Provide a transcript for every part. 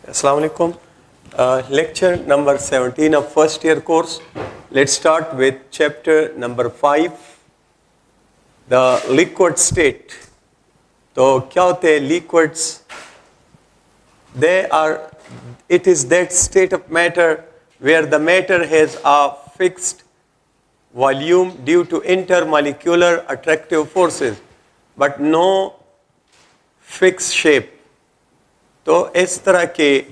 Assalamu alaikum. Lecture number 17 of first year course. Let's start with chapter number 5, the liquid state. तो क्या होते हैं liquids? It is that state of matter where the matter has a fixed volume due to intermolecular attractive forces, but no fixed shape. तो इस तरह के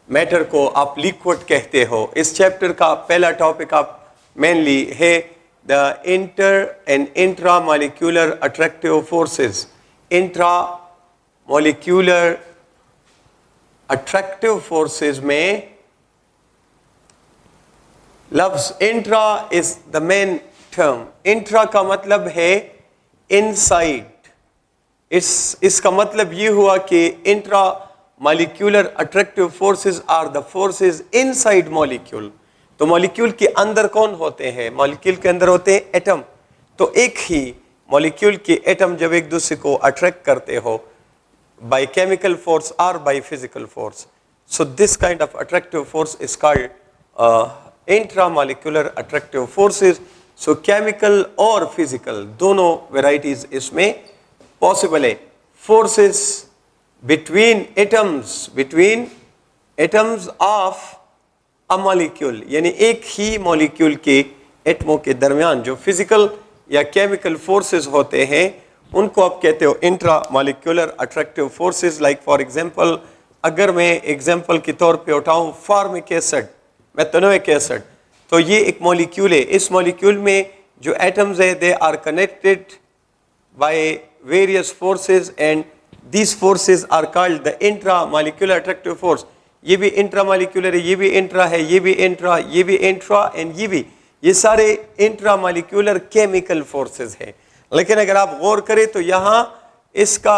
matter को आप लिक्विड कहते हो. इस चैप्टर का पहला टॉपिक आप मेनली है the inter and intra molecular attractive forces. Intra molecular attractive forces में लफ्ज intra is the main term. Intra का मतलब है इनसाइड. इसका मतलब ये हुआ कि intra molecular attractive forces are the forces inside molecule. तो मॉलिक्यूल के अंदर कौन होते हैं? मॉलिक्यूल के अंदर होते हैं एटम. तो एक ही मॉलिक्यूल के एटम जब एक दूसरे को अट्रैक्ट करते हो बाय केमिकल फोर्स और by physical force, so this kind of attractive force is called intra molecular attractive forces. So chemical और फिजिकल दोनों वेराइटीज इसमें पॉसिबल है. Forces between atoms of a molecule, यानी एक ही मॉलिक्यूल के एटमों के दरमियान जो फिजिकल या केमिकल फोर्सेस होते हैं उनको आप कहते हो intra molecular attractive forces. Like for example, अगर मैं एग्जांपल के तौर पे उठाऊं फॉर्मिक एसिड, मेथनोइक एसिड, तो ये एक मॉलिक्यूल है. इस मॉलिक्यूल में जो एटम्स है they are connected by various forces and these forces are called the intramolecular attractive force. ये भी इंट्रामोलिक्यूलर है, ये भी इंट्रा है, ये भी इंट्रा, ये भी इंट्रा एंड ये भी, ये सारे इंट्रामोलिक्यूलर केमिकल फोर्सेस हैं. लेकिन अगर आप गौर करें तो यहाँ इसका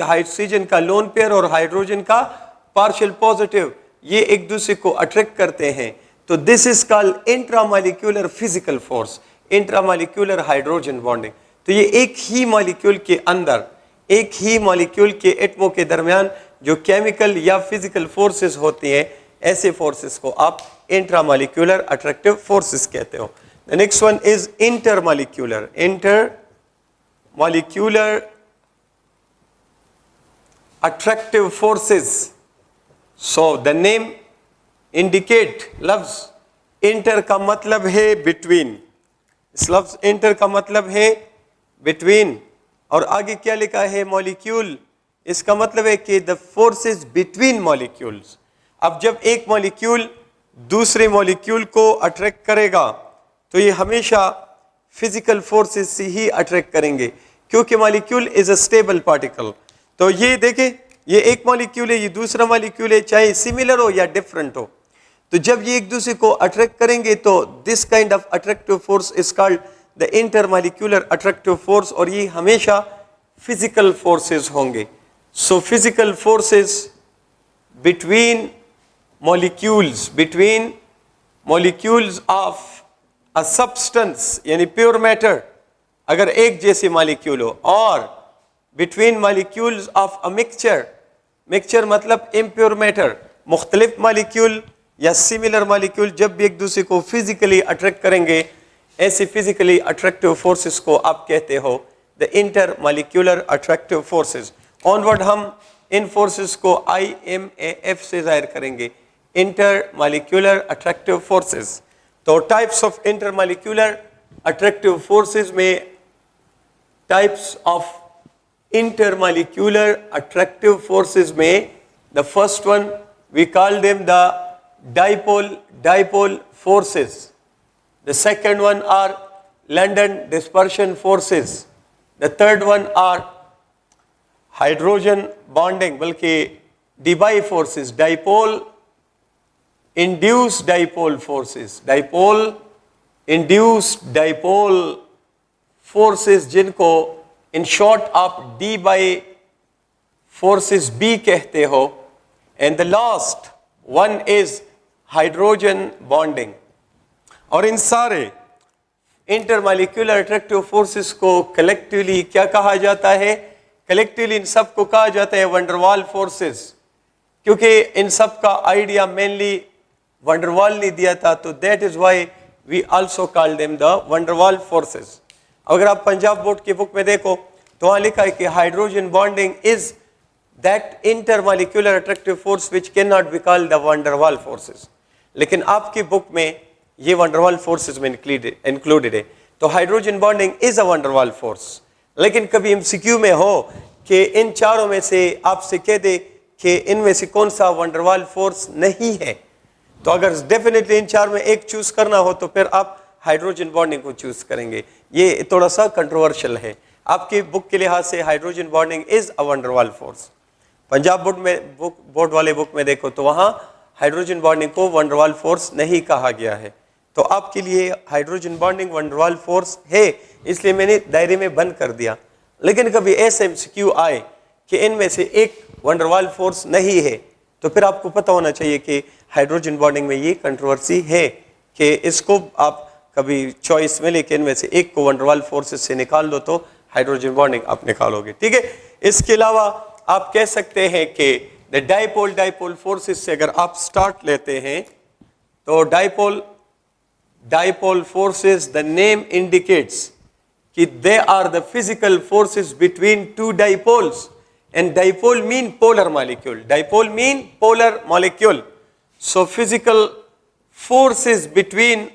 हाइड्रोजन का लोन पेयर और हाइड्रोजन का पार्शियल पॉजिटिव ये एक दूसरे को अट्रैक्ट करते हैं. तो this is called intramolecular physical force, intramolecular hydrogen bonding. तो ये एक ही मॉलिक्यूल के अंदर, एक ही मॉलिक्यूल के एटमों के दरमियान जो केमिकल या फिजिकल फोर्सेस होती हैं, ऐसे फोर्सेस को आप इंट्रामोलिक्यूलर अट्रैक्टिव फोर्सेस कहते हो. The next one is intermolecular attractive forces. So the name indicate, लफ्ज इंटर का मतलब है बिटवीन. इस लफ्ज इंटर का मतलब है बिटवीन, और आगे क्या लिखा है मॉलिक्यूल. इसका मतलब है कि द फोर्सेस बिटवीन मॉलिक्यूल्स. अब जब एक मॉलिक्यूल दूसरे मॉलिक्यूल को अट्रैक्ट करेगा तो ये हमेशा फिजिकल फोर्सेस से ही अट्रैक्ट करेंगे, क्योंकि molecule is a stable particle. तो ये देखें, ये एक मॉलिक्यूल है, ये दूसरा मॉलिक्यूल है, चाहे सिमिलर हो या डिफरेंट हो. तो जब ये एक दूसरे को अट्रैक्ट करेंगे तो this kind of attractive force is called the intermolecular attractive force, और ये हमेशा फिजिकल फोर्सेस होंगे. So physical forces between molecules of a substance, यानी प्योर मैटर, अगर एक जैसे मॉलिक्यूल हो, और between molecules of a mixture मतलब इम्प्योर मैटर, मुख्तलिफ मॉलिक्यूल या सिमिलर मॉलिक्यूल जब भी एक दूसरे को फिजिकली अट्रैक्ट करेंगे, ऐसे फिजिकली अट्रैक्टिव फोर्सेस को आप कहते हो the intermolecular attractive forces. Onward हम इन फोर्सेस को IMAF से जाहिर करेंगे, इंटरमोलिक्यूलर अट्रैक्टिव फोर्सेस. तो types of intermolecular attractive forces में, types of intermolecular attractive forces में, the first one we call them the dipole forces. The second one are London dispersion forces. The third one are hydrogen bonding, बल्कि dipole forces, dipole induced dipole forces, dipole induced dipole forces, जिनको in short आप D by forces B कहते हो. And the last one is hydrogen bonding. और इन सारे intermolecular attractive forces को collectively क्या कहा जाता है? कलेक्टिवली इन सब को कहा जाता है वंडरवाल फोर्सेस. क्योंकि इन सब का आइडिया मेनली वंडरवाल ने दिया था, तो that is why we also call them the van der Waals forces. अगर आप पंजाब बोर्ड की बुक में देखो तो वहां लिखा है कि hydrogen bonding is that intermolecular attractive force which can not be called the van der Waals forces. लेकिन आपकी बुक में ये वंडरवाल फोर्सेस में इंक्लूडेड है, तो hydrogen bonding is a van der Waals force. लेकिन कभी एमसीक्यू में हो कि इन चारों में से आपसे कह दे कि इनमें से कौन सा वंडरवाल फोर्स नहीं है, तो अगर डेफिनेटली इन चार में एक चूज करना हो तो फिर आप हाइड्रोजन बॉन्डिंग को चूज करेंगे। ये थोड़ा सा कंट्रोवर्शियल है। आपकी बुक के लिहाज से hydrogen bonding is a van der Waals force. Punjab board वाले बुक में देखो तो वहां हाइड्रोजन बॉन्डिंग को वंडरवाल फोर्स नहीं कहा गया है। तो आपके लिए हाइड्रोजन बॉन्डिंग वंडरवाल फोर्स है, इसलिए मैंने दायरे में बंद कर दिया। लेकिन कभी ऐसे एमसीक्यू आए कि इनमें से एक वंडरवाल फोर्स नहीं है, तो फिर आपको पता होना चाहिए कि हाइड्रोजन बॉन्डिंग में ये कंट्रोवर्सी है कि इसको आप कभी चॉइस में लेके इनमें से एक को वंडरवाल फोर्सेस से निकाल दो तो हाइड्रोजन बॉन्डिंग आप निकालोगे, ठीक है। इसके अलावा आप कह सकते हैं कि द डाइपोल फोर्सेस से अगर आप स्टार्ट लेते हैं तो dipole forces, the name indicates कि they are the physical forces between two dipoles, and dipole mean polar molecule, so physical forces between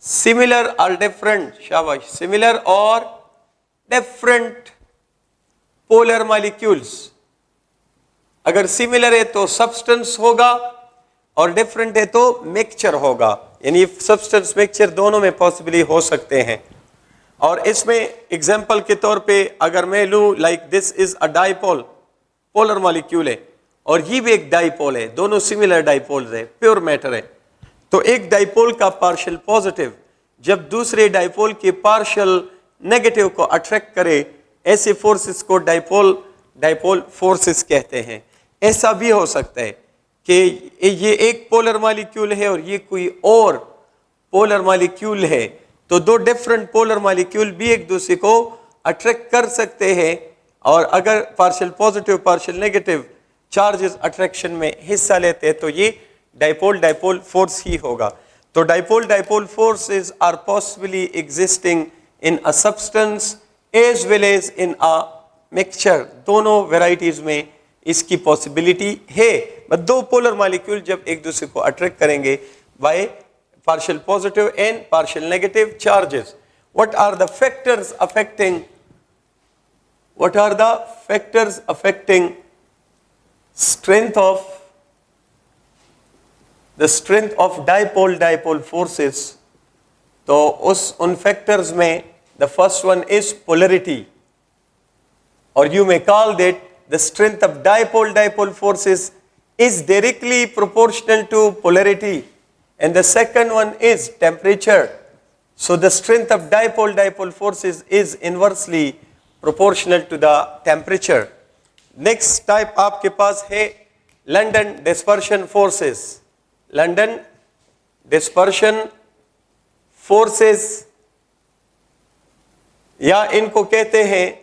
similar or different, shabash, similar or different polar molecules। अगर similar है तो substance होगा और different है तो mixture होगा, यानी सब्सटेंस मिक्सचर दोनों में पॉसिबली हो सकते हैं। और इसमें एग्जाम्पल के तौर पे अगर मैं लूं like this is a dipole, polar molecule है और ये भी एक डाइपोल है, दोनों सिमिलर डाइपोल्स है, प्योर मैटर है। तो एक डाइपोल का पार्शियल पॉजिटिव जब दूसरे डाइपोल के पार्शियल नेगेटिव को अट्रैक्ट करे, ऐसे फोर्सेस को डाइपोल फोर्सेस कहते हैं। ऐसा भी हो सकता है कि ये एक पोलर मॉलिक्यूल है और ये कोई और पोलर मॉलिक्यूल है, तो दो डिफरेंट पोलर मॉलिक्यूल भी एक दूसरे को अट्रैक्ट कर सकते हैं, और अगर partial positive partial negative charges attraction में हिस्सा लेते हैं तो ये डाइपोल फोर्स ही होगा। तो dipole forces are possibly existing in a substance as well as in a mixture, दोनों वेराइटीज में इसकी पॉसिबिलिटी है। दो पोलर मॉलिक्यूल जब एक दूसरे को अट्रैक्ट करेंगे bye partial positive and partial negative charges, what are the factors affecting strength of dipole forces? तो उन factors में the first one is polarity, or you may call that the strength of dipole forces is directly proportional to polarity, and the second one is temperature. So the strength of dipole forces is inversely proportional to the temperature. Next type आपके पास है London dispersion forces. London dispersion forces या इनको कहते हैं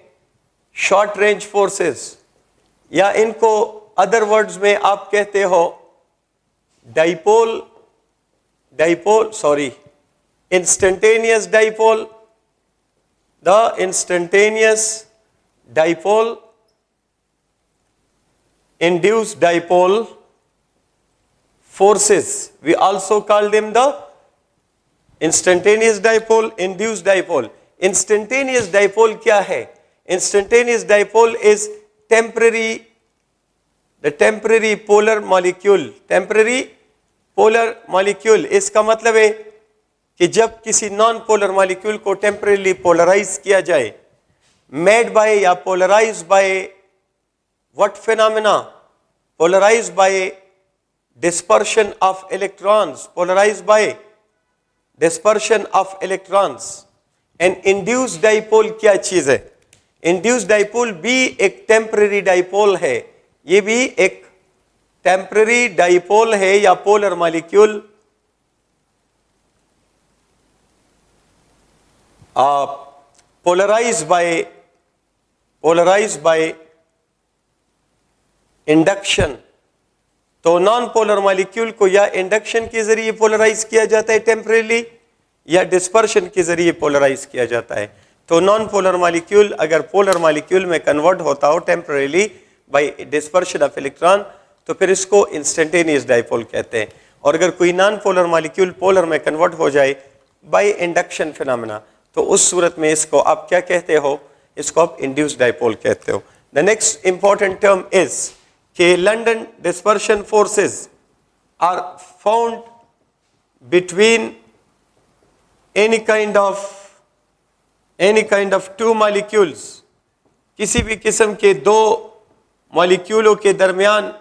short range forces, या इनको other words में आप कहते हो instantaneous dipole, the instantaneous dipole, induced dipole forces, we also call them the instantaneous dipole, induced dipole। instantaneous dipole क्या है? instantaneous dipole is the temporary polar molecule, इसका मतलब है कि जब किसी नॉन पोलर मॉलिक्यूल को टेम्परेली पोलराइज किया जाए, मेड बाय या polarise by what phenomena? Polarise by dispersion of electrons, polarise by dispersion of electrons. And induced dipole क्या चीज है? इंड्यूस्ड डाइपोल भी एक टेम्परेरी डाइपोल है, ये भी एक टेम्परेरी डाइपोल है या polar molecule polarized by induction तो नॉन पोलर मॉलिक्यूल को या इंडक्शन के जरिए पोलराइज किया जाता है टेम्परेली, या डिस्पर्शन के जरिए पोलराइज किया जाता है। तो नॉन पोलर मॉलिक्यूल अगर पोलर मॉलिक्यूल में कन्वर्ट होता हो temporarily by dispersion of electron, तो फिर इसको इंस्टेंटेनियस डाइपोल कहते हैं। और अगर कोई नॉन पोलर मॉलिक्यूल पोलर में कन्वर्ट हो जाए बाय इंडक्शन फिनोमेना, तो उस सूरत में इसको आप क्या कहते हो, इसको आप इंड्यूस्ड डाइपोल कहते हो। The next important term is कि London dispersion forces are found between any kind of two molecules, किसी भी किस्म के दो मॉलिक्यूलों के दरमियान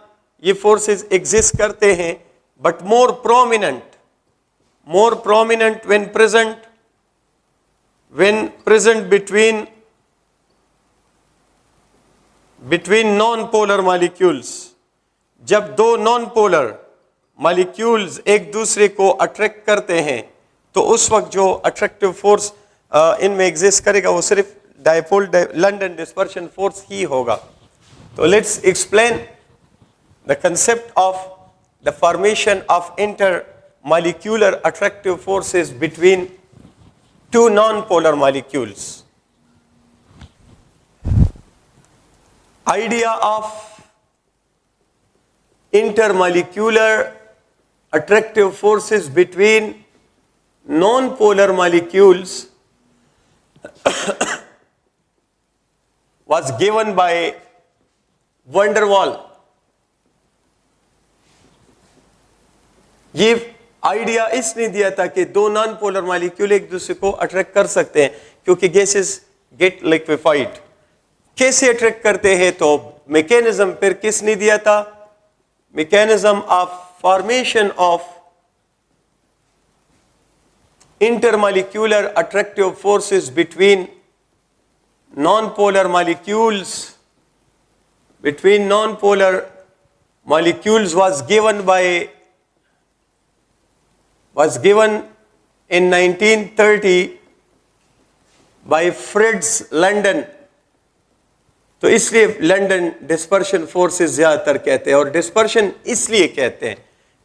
ये फोर्सेस एग्जिस्ट करते हैं, but more prominent when present between non-polar molecules। जब दो non-polar molecules एक दूसरे को अट्रैक्ट करते हैं, तो उस वक्त जो अट्रैक्टिव फोर्स इनमें एग्जिस्ट करेगा वो सिर्फ डाइपोल लंडन डिस्पर्शन फोर्स ही होगा। तो let's explain the concept of the formation of inter molecular attractive forces between to non polar molecules. Idea of intermolecular attractive forces between non-polar molecules was given by van der Waal। ये idea इसने दिया था कि दो non polar molecule एक दूसरे को attract कर सकते हैं, क्योंकि गैसेस गेट लिक्विफाइड। कैसे अट्रैक्ट करते हैं, तो मैकेनिज्म फिर किसने दिया था, mechanism of formation of intermolecular attractive forces between non-polar molecules was given in 1930 by Fritz London। तो इसलिए लंदन डिस्पर्शन फोर्सेस ज्यादातर कहते हैं, और डिस्पर्शन इसलिए कहते हैं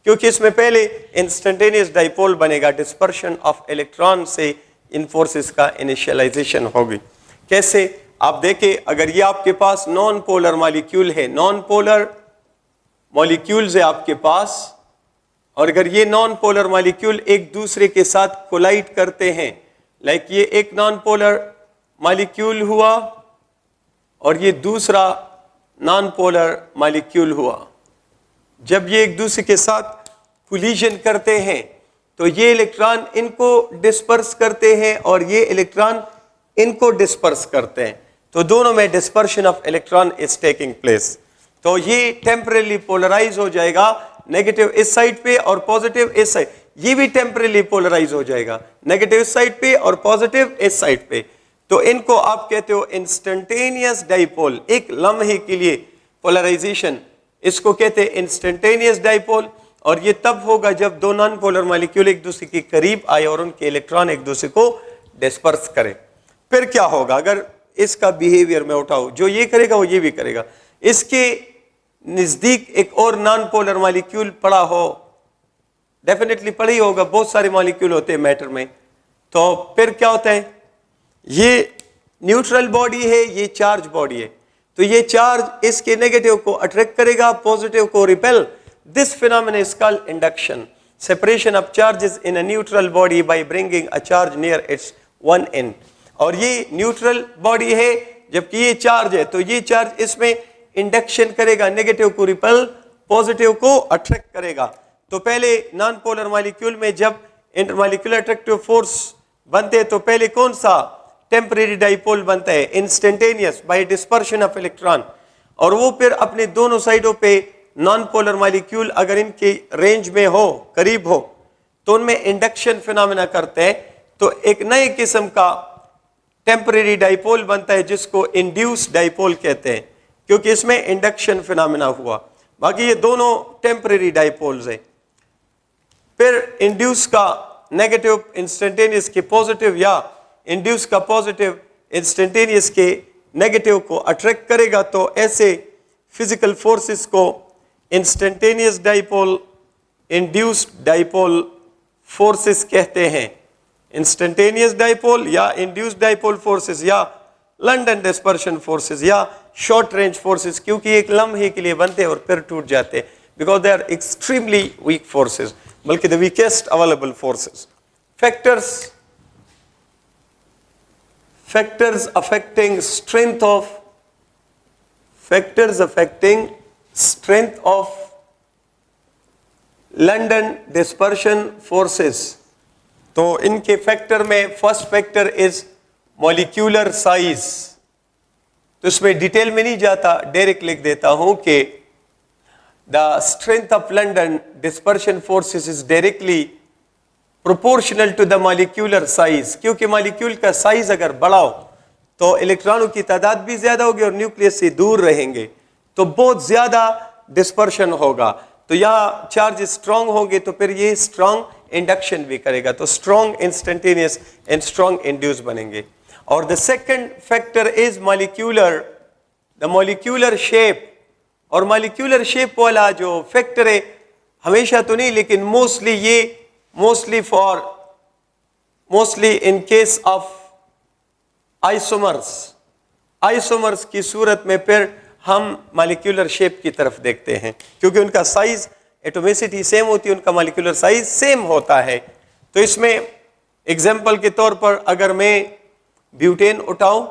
क्योंकि इसमें पहले इंस्टेंटेनियस डाइपोल बनेगा, डिस्पर्शन ऑफ इलेक्ट्रॉन से इन फोर्सेस का इनिशियलाइजेशन होगी। कैसे, आप देखें, अगर ये आपके पास नॉन पोलर मॉलिक्यूल है, नॉन पोलर मॉलिक्यूल्स है आपके पास, और अगर ये नॉन पोलर मॉलिक्यूल एक दूसरे के साथ कोलाइड करते हैं, लाइक ये एक नॉन पोलर मॉलिक्यूल हुआ और ये दूसरा नॉन पोलर मॉलिक्यूल हुआ, जब ये एक दूसरे के साथ कोलिजन करते हैं तो ये इलेक्ट्रॉन इनको डिस्पर्स करते हैं और ये इलेक्ट्रॉन इनको डिस्पर्स करते हैं, तो दोनों में dispersion of electron is taking place. तो ये टेम्परेली पोलराइज हो जाएगा, नेगेटिव इस साइड पे और पॉजिटिव इस साइड, ये भी टेम्परेली पोलराइज हो जाएगा, नेगेटिव इस साइड पे और पॉजिटिव इस साइड पे। तो इनको आप कहते हो इंस्टेंटेनियस डाइपोल, एक लम्हे के लिए पोलराइजेशन, इसको कहते हैं इंस्टेंटेनियस डाइपोल। और ये तब होगा जब दो नॉन पोलर मॉलिक्यूल एक दूसरे के करीब आए और उनके इलेक्ट्रॉन एक दूसरे को डिस्पर्स करें। फिर क्या होगा, अगर इसका बिहेवियर में उठाओ, जो ये करेगा वो ये भी करेगा, इसके नजदीक एक और नॉन पोलर मॉलिक्यूल पड़ा हो, डेफिनेटली पड़ा ही होगा, बहुत सारे मॉलिक्यूल होते हैं मैटर में, तो फिर क्या होता है, ये न्यूट्रल बॉडी है, ये चार्ज बॉडी है, तो ये चार्ज इसके नेगेटिव को अट्रैक्ट करेगा, पॉजिटिव को repel. This phenomena is called induction, separation of charges in a neutral body by bringing a charge near it's one and. और ये न्यूट्रल बॉडी है जबकि ये चार्ज है, तो ये चार्ज इसमें इंडक्शन करेगा, नेगेटिव को रिपेल, पॉजिटिव को अट्रैक्ट करेगा। तो पहले नॉन पोलर मॉलिक्यूल में जब इंटरमॉलिक्यूलर अट्रैक्टिव फोर्स बनते हैं तो पहले कौन सा टेम्परेरी डाइपोल बनता है, instantaneous by dispersion of electron, और वो फिर अपने दोनों साइडों पे नॉन पोलर मॉलिक्यूल अगर इनके रेंज में हो, करीब हो, तो उनमें इंडक्शन फिनोमेना करते हैं, तो एक नए किस्म का टेम्परेरी डाइपोल बनता है जिसको इंड्यूस डाइपोल कहते हैं, क्योंकि इसमें इंडक्शन फिनोमेना हुआ। बाकी ये दोनों टेम्परेरी डाइपोल्स हैं। फिर इंड्यूस का नेगेटिव इंस्टेंटेनियस के पॉजिटिव, या इंड्यूस का पॉजिटिव इंस्टेंटेनियस के नेगेटिव को अट्रैक्ट करेगा, तो ऐसे फिजिकल फोर्सेस को instantaneous dipole, induced dipole forces कहते हैं। इंस्टेंटेनियस डाइपोल या इंड्यूस्ड डाइपोल फोर्सेस या लंडन डिस्पर्शन फोर्सेस या शॉर्ट रेंज फोर्सेस, क्योंकि एक लम्हे के लिए बनते हैं और फिर टूट जाते हैं, because they are extremely weak forces, बल्कि the weakest available forces. Factors affecting strength of London dispersion forces. तो इनके फैक्टर में first factor is molecular size. तो इसमें डिटेल में नहीं जाता, डायरेक्ट लिख देता हूं कि the strength of London dispersion forces is directly proportional to the molecular size, क्योंकि मॉलिक्यूल का साइज अगर बढ़ाओ तो इलेक्ट्रॉनों की तादाद भी ज्यादा होगी और न्यूक्लियस से दूर रहेंगे, तो बहुत ज्यादा डिस्पर्शन होगा। तो या चार्ज स्ट्रांग होंगे तो फिर ये स्ट्रांग इंडक्शन भी करेगा, तो strong instantaneous and strong induce बनेंगे। और the second factor is molecular shape. और मॉलिक्यूलर शेप वाला जो फैक्टर है, हमेशा तो नहीं लेकिन mostly in case of isomers की सूरत में फिर हम मॉलिक्यूलर शेप की तरफ देखते हैं, क्योंकि उनका साइज एटोमिसिटी सेम होती है, उनका मॉलिक्यूलर साइज सेम होता है। तो इसमें एग्जाम्पल के तौर पर अगर मैं ब्यूटेन उठाऊं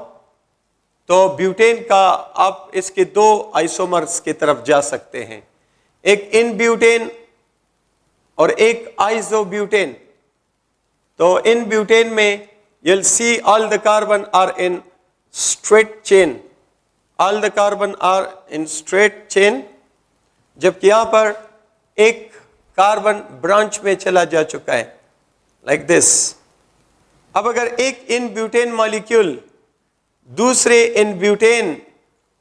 तो ब्यूटेन का आप इसके दो आइसोमर्स की तरफ जा सकते हैं, एक इन ब्यूटेन और एक आइसोब्यूटेन। तो इन ब्यूटेन में you'll see all the carbon are in straight chain, all the carbon are in straight chain, जबकि यहां पर एक कार्बन ब्रांच में चला जा चुका है, like this। अब अगर एक इन ब्यूटेन मॉलिक्यूल दूसरे इन ब्यूटेन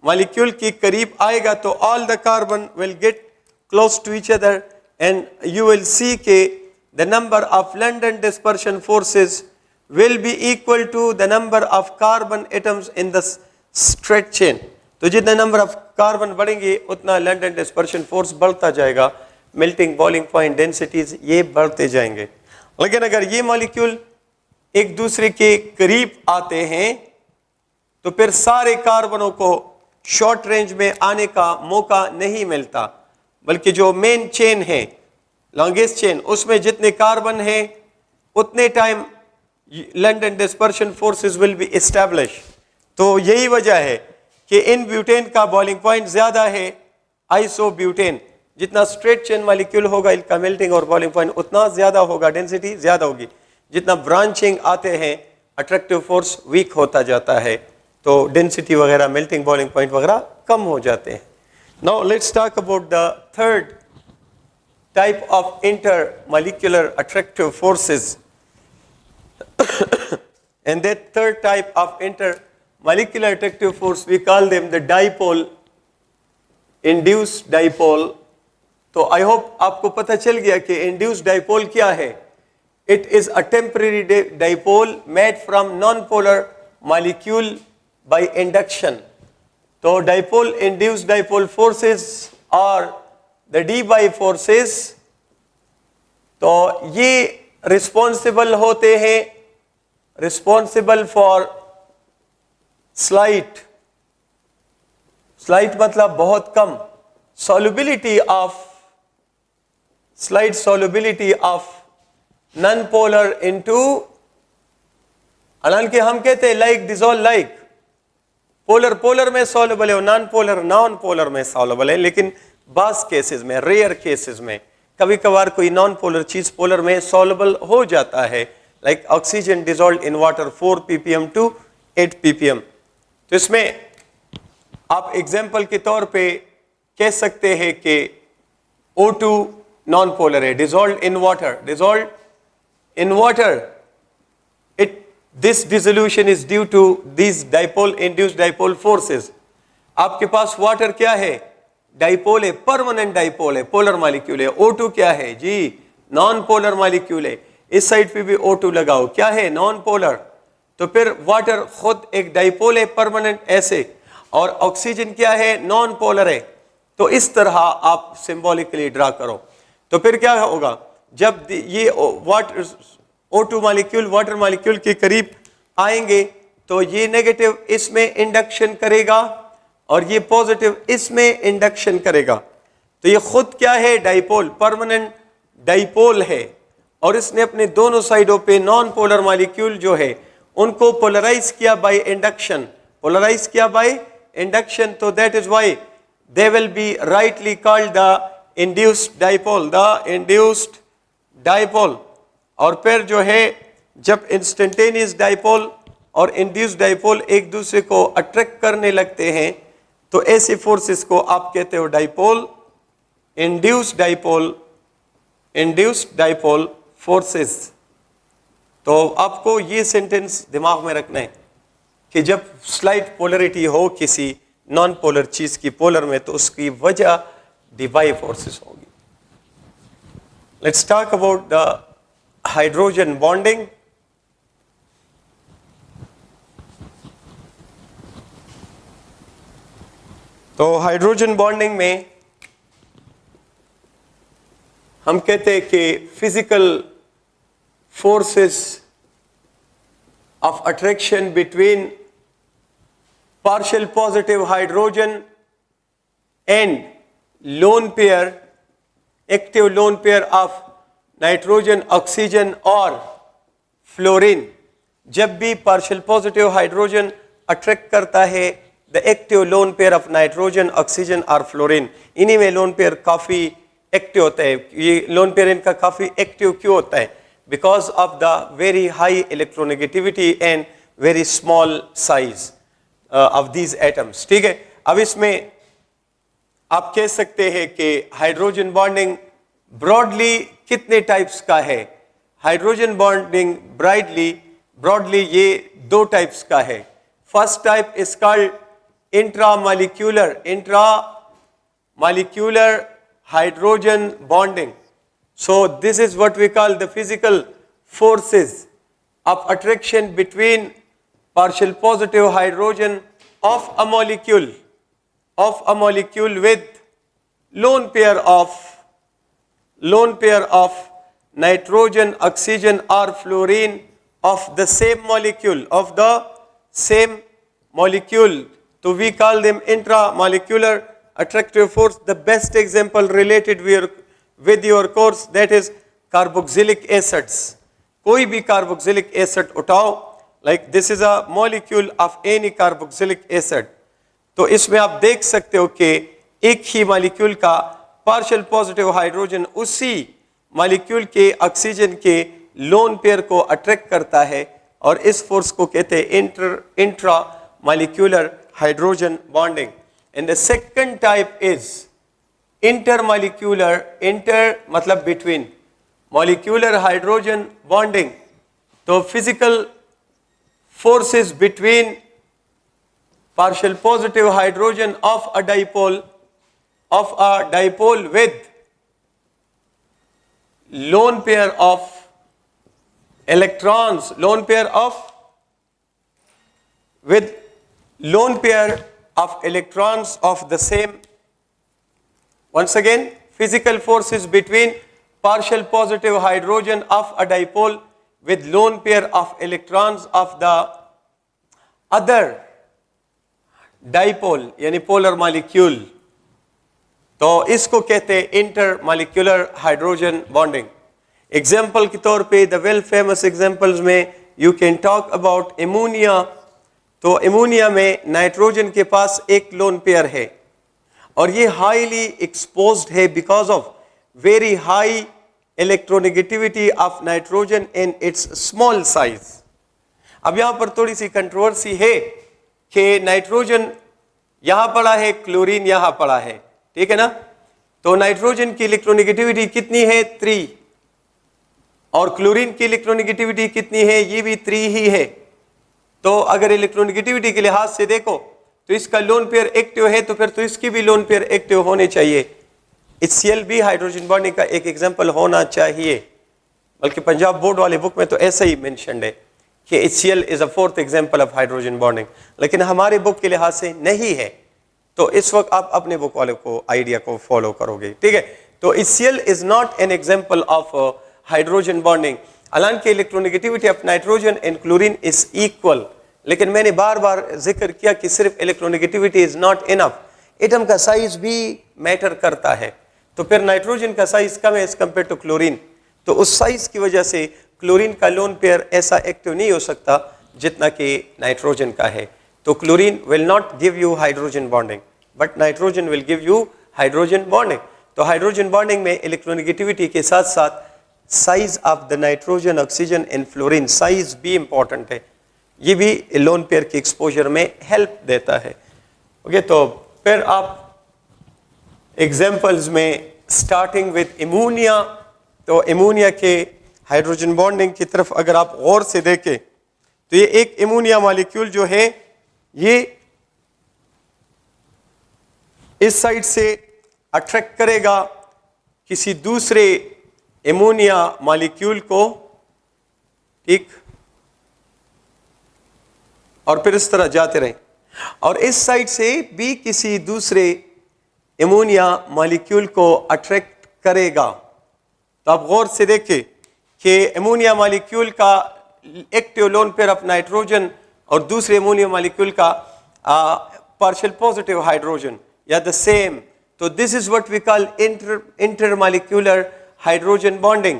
मॉलिक्यूल के करीब आएगा तो all the carbon will get close to each other and you will see के the number of London dispersion forces will be equal to the number of carbon atoms in the straight chain। तो जितना number of carbon बढ़ेंगे उतना London dispersion force बढ़ता जाएगा, melting boiling point densities ये बढ़ते जाएंगे। लेकिन अगर ये मॉलिक्यूल एक दूसरे के करीब आते हैं तो फिर सारे कार्बनों को शॉर्ट रेंज में आने का मौका नहीं मिलता, बल्कि जो मेन चेन है, लॉन्गेस्ट चेन, उसमें जितने कार्बन हैं उतने time London dispersion forces will be establish. तो यही वजह है कि इन ब्यूटेन का बॉइलिंग पॉइंट ज्यादा है आइसोब्यूटेन। जितना स्ट्रेट चेन मॉलिक्यूल होगा इनका मेल्टिंग और बॉइलिंग पॉइंट उतना ज्यादा होगा, डेंसिटी ज्यादा होगी। जितना ब्रांचिंग आते हैं अट्रैक्टिव फोर्स वीक होता जाता है, तो डेंसिटी वगैरह मेल्टिंग बॉइलिंग पॉइंट वगैरह कम हो जाते हैं। Now let's talk about the third type of intermolecular attractive forces. And that third type of intermolecular attractive force, we call them the dipole, induced dipole। तो I hope आपको पता चल गया कि induced dipole क्या है। It is a temporary dipole made from non-polar molecule by induction। तो dipole induced dipole forces are the Debye forces। तो ये रिस्पॉन्सिबल होते हैं, रिस्पॉन्सिबल फॉर स्लाइट मतलब बहुत कम solubility of non-polar into, हालांकि हम कहते हैं लाइक डिसॉल्व लाइक, पोलर में सॉल्युबल है और नॉन पोलर में सॉल्युबल है, लेकिन बास केसेस में, रेयर केसेस में कभी कभार कोई नॉन पोलर चीज पोलर में सॉल्युबल हो जाता है, like oxygen dissolve in water 4 ppm to 8 ppm। तो इसमें आप एग्जाम्पल के तौर पे कह सकते हैं कि O2 नॉन पोलर है, dissolve in water, this dissolution is due to this dipole induced dipole forces. आपके पास वाटर क्या है, डाइपोल है, परमानेंट डाइपोल है, पोलर मॉलिक्यूल है। O2 क्या है जी, नॉन पोलर मॉलिक्यूल है। इस साइड पे भी O2 लगाओ, क्या है, नॉन पोलर। तो फिर वाटर खुद एक डाइपोल है, परमानेंट ऐसे, और ऑक्सीजन क्या है, नॉन पोलर है। तो तो इस तरह आप सिंबॉलिकली ड्रा करो। तो फिर क्या होगा, जब ये water O2 molecule water molecule के करीब आएंगे तो ये नेगेटिव इसमें इंडक्शन करेगा और ये पॉजिटिव इसमें इंडक्शन करेगा। तो ये खुद क्या है, डाइपोल, परमानेंट डाइपोल है, और इसने अपने दोनों साइडों पे नॉन पोलर मॉलिक्यूल जो है उनको पोलराइज किया बाय इंडक्शन, पोलराइज किया बाय इंडक्शन। तो that is why they will be rightly called the induced dipole, the induced dipole. और फिर जो है जब इंस्टेंटेनियस डाइपोल और इंड्यूस्ड डाइपोल एक दूसरे को अट्रैक्ट करने लगते हैं तो ऐसे फोर्सेस को आप कहते हो dipole, induced dipole, induced dipole forces. तो आपको ये सेंटेंस दिमाग में रखना है कि जब स्लाइट पोलरिटी हो किसी नॉन पोलर चीज की पोलर में तो उसकी वजह डिवाई फोर्सेस होगी। Let's talk about the hydrogen bonding. तो हाइड्रोजन बॉन्डिंग में हम कहते हैं कि physical forces of attraction between partial positive hydrogen and lone pair, active lone pair of nitrogen, oxygen और फ्लोरीन। जब भी partial positive hydrogen attract करता है the active lone pair of nitrogen, oxygen और फ्लोरीन, इन्हीं में lone pair काफी active होता है। ये lone pair इनका काफी एक्टिव क्यों होता है? Because of the very high electronegativity and very small size of these atoms। ठीक है, अब इसमें आप कह सकते हैं कि हाइड्रोजन बॉन्डिंग ब्रॉडली कितने टाइप्स का है? हाइड्रोजन बॉन्डिंग ब्रॉडली ये दो टाइप्स का है। First type is called intramolecular hydrogen bonding. So this is what we call the physical forces of attraction between partial positive hydrogen of a molecule with lone pair of nitrogen, oxygen or fluorine of the same molecule, so we call them intramolecular attractive force. The best example related with your course, that is carboxylic acids. कोई भी carboxylic acid उठाओ, like this is a molecule of any carboxylic acid, तो इसमें आप देख सकते हो कि एक ही मॉलिक्यूल का पार्शियल पॉजिटिव हाइड्रोजन उसी मॉलिक्यूल के ऑक्सीजन के लोन पेयर को अट्रैक्ट करता है और इस फोर्स को कहते हैं intra molecular hydrogen bonding. And the second type is intermolecular, inter मतलब बिटवीन, मॉलिक्यूलर हाइड्रोजन बॉन्डिंग। तो physical forces between partial positive hydrogen of a dipole with lone pair of electrons, with lone pair of electrons of the same. Once again, physical forces between partial positive hydrogen of a dipole with lone pair of electrons of the other dipole यानी polar molecule, तो इसको कहते हैं inter molecular hydrogen bonding. Example के तौर पे the well famous examples में you can talk about ammonia. तो एमोनिया में नाइट्रोजन के पास एक लोन पेयर है और ये हाईली एक्सपोज्ड है because of very high electronegativity of nitrogen in its small size. अब यहां पर थोड़ी सी कंट्रोवर्सी है कि नाइट्रोजन यहां पड़ा है, क्लोरीन यहां पड़ा है, ठीक है ना। तो नाइट्रोजन की इलेक्ट्रोनेगेटिविटी कितनी है? 3, और क्लोरीन की इलेक्ट्रोनेगेटिविटी कितनी है? ये भी 3 ही है। तो अगर इलेक्ट्रोनेगेटिविटी के लिहाज से देखो तो इसका लोन पेयर एक्टिव है, तो फिर तो इसकी भी लोन पेयर एक्टिव होने चाहिए। HCl भी हाइड्रोजन बॉन्डिंग का एक एग्जाम्पल होना चाहिए, बल्कि पंजाब बोर्ड वाले बुक में तो ऐसा ही मेंशन्ड है कि HCl is a 4th example of hydrogen bonding, लेकिन हमारे बुक के लिहाज से नहीं है। तो इस वक्त आप अपने वोकाले को आइडिया को फॉलो करोगे, ठीक है। तो HCl is not an example of hydrogen bonding. हालांकि electronegativity of nitrogen and chlorine is equal, लेकिन मैंने बार बार जिक्र किया कि सिर्फ electronegativity is not enough, atom का साइज भी मैटर करता है। तो फिर नाइट्रोजन का साइज कम है एज कंपेयर टू क्लोरीन, तो उस साइज की वजह से क्लोरीन का लोन पेयर ऐसा एक्टिव नहीं हो सकता जितना कि नाइट्रोजन का है। तो chlorine will not give you hydrogen bonding, but nitrogen will give you hydrogen bonding. तो हाइड्रोजन बॉन्डिंग में इलेक्ट्रोनेगेटिविटी के साथ साथ size of the nitrogen, oxygen and fluorine size भी इंपॉर्टेंट है, ये भी लोन पेयर के एक्सपोजर में हेल्प देता है। ओके, तो फिर आप एग्जाम्पल्स में स्टार्टिंग विद एमोनिया, तो एमोनिया के हाइड्रोजन बॉन्डिंग की तरफ अगर आप गौर से देखें तो ये एक एमोनिया मॉलिक्यूल जो है ये इस साइड से अट्रैक्ट करेगा किसी दूसरे एमोनिया मॉलिक्यूल को, ठीक, और फिर इस तरह जाते रहे, और इस साइड से भी किसी दूसरे एमोनिया मॉलिक्यूल को अट्रैक्ट करेगा। तो आप गौर से देखें कि एमोनिया मॉलिक्यूल का active lone pair of nitrogen और दूसरे एमोनिया मॉलिक्यूल का पार्शियल पॉजिटिव हाइड्रोजन या द सेम, तो this is what we call intermolecular hydrogen bonding.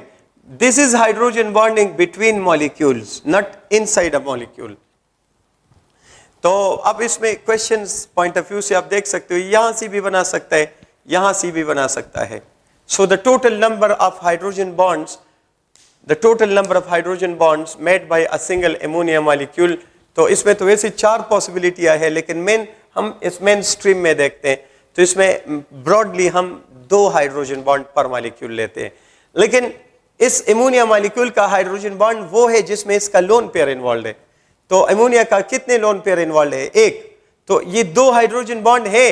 This is hydrogen bonding between molecules, not inside a molecule. तो अब इसमें questions point of view से आप देख सकते हो, यहां से भी बना सकता है, यहां से भी बना सकता है। So the total number of hydrogen bonds, the total number of hydrogen bonds made by a single ammonia molecule, तो इसमें तो वैसे 4 पॉसिबिलिटियां है, लेकिन हम इस मेन स्ट्रीम में देखते हैं तो इसमें ब्रॉडली हम 2 हाइड्रोजन बॉन्ड पर मॉलिक्यूल लेते हैं। लेकिन इस एमोनिया मॉलिक्यूल का हाइड्रोजन बॉन्ड वो है जिसमें इसका लोन पेयर इन्वॉल्व है। तो एमोनिया का कितने लोन पेयर इन्वॉल्व है? 1। तो ये 2 हाइड्रोजन बॉन्ड है,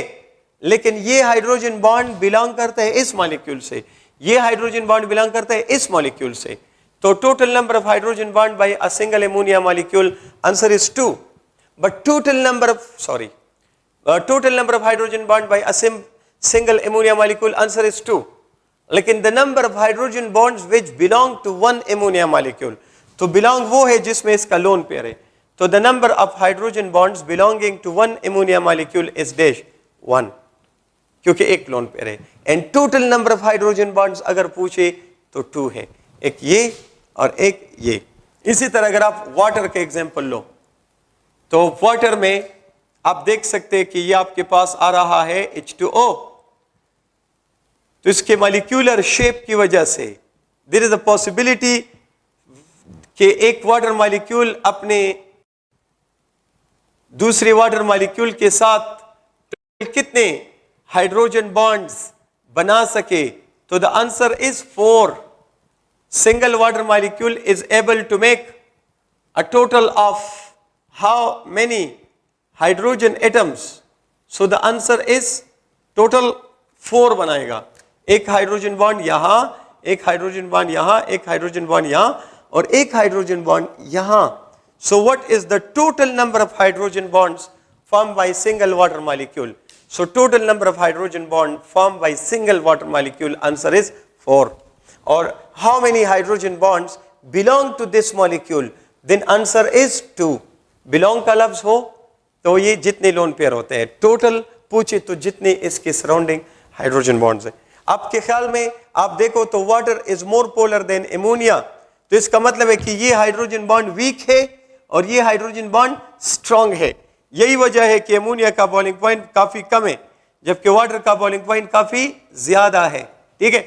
लेकिन ये हाइड्रोजन बॉन्ड बिलोंग करता है इस मॉलिक्यूल से, ये हाइड्रोजन बॉन्ड बिलोंग करता है इस मॉलिक्यूल से। तो total number of hydrogen bond by a single ammonia molecule, answer is 2। But total number of hydrogen bond by a single ammonia molecule, answer is 2। लेकिन the number of hydrogen bonds which belong to 1 ammonia molecule, तो belong वो है जिसमें इसका lone pair है। तो the number of hydrogen bonds belonging to 1 ammonia molecule is dash 1, क्योंकि एक लोन पेयर है। And total number of hydrogen bonds अगर पूछे तो 2 है, एक ये और एक ये। इसी तरह अगर आप वाटर के एग्जांपल लो, तो वाटर में आप देख सकते हैं कि ये आपके पास आ रहा है H2O, तो इसके मॉलिक्यूलर शेप की वजह से देयर इज अ पॉसिबिलिटी कि एक वाटर मॉलिक्यूल अपने दूसरे वाटर मॉलिक्यूल के साथ कितने हाइड्रोजन बॉन्ड्स बना सके। तो the answer is 4। Single water molecule is able to make a total of how many hydrogen atoms? So the answer is total 4 बनाएगा। एक हाइड्रोजन बॉन्ड यहां, एक हाइड्रोजन बॉन्ड यहां, एक हाइड्रोजन बॉन्ड यहां और एक हाइड्रोजन बॉन्ड यहां। So what is the total number of hydrogen bonds formed by single water molecule? So total number of hydrogen bond formed by single water molecule, answer is 4. Or how many hydrogen bonds belong to this molecule? Then answer is 2. Belong का लफ्ज हो तो ये जितने lone pair होते हैं, total पूछे तो जितने इसके सराउंडिंग हाइड्रोजन बॉन्ड्स हैं। आपके ख्याल में आप देखो तो water is more polar than ammonia, तो इसका मतलब है कि ये हाइड्रोजन बॉन्ड वीक है और ये हाइड्रोजन बॉन्ड स्ट्रांग है। यही वजह है कि एमोनिया का बॉइलिंग पॉइंट काफी कम है, जबकि वाटर का बॉइलिंग पॉइंट काफी ज्यादा है, ठीक है।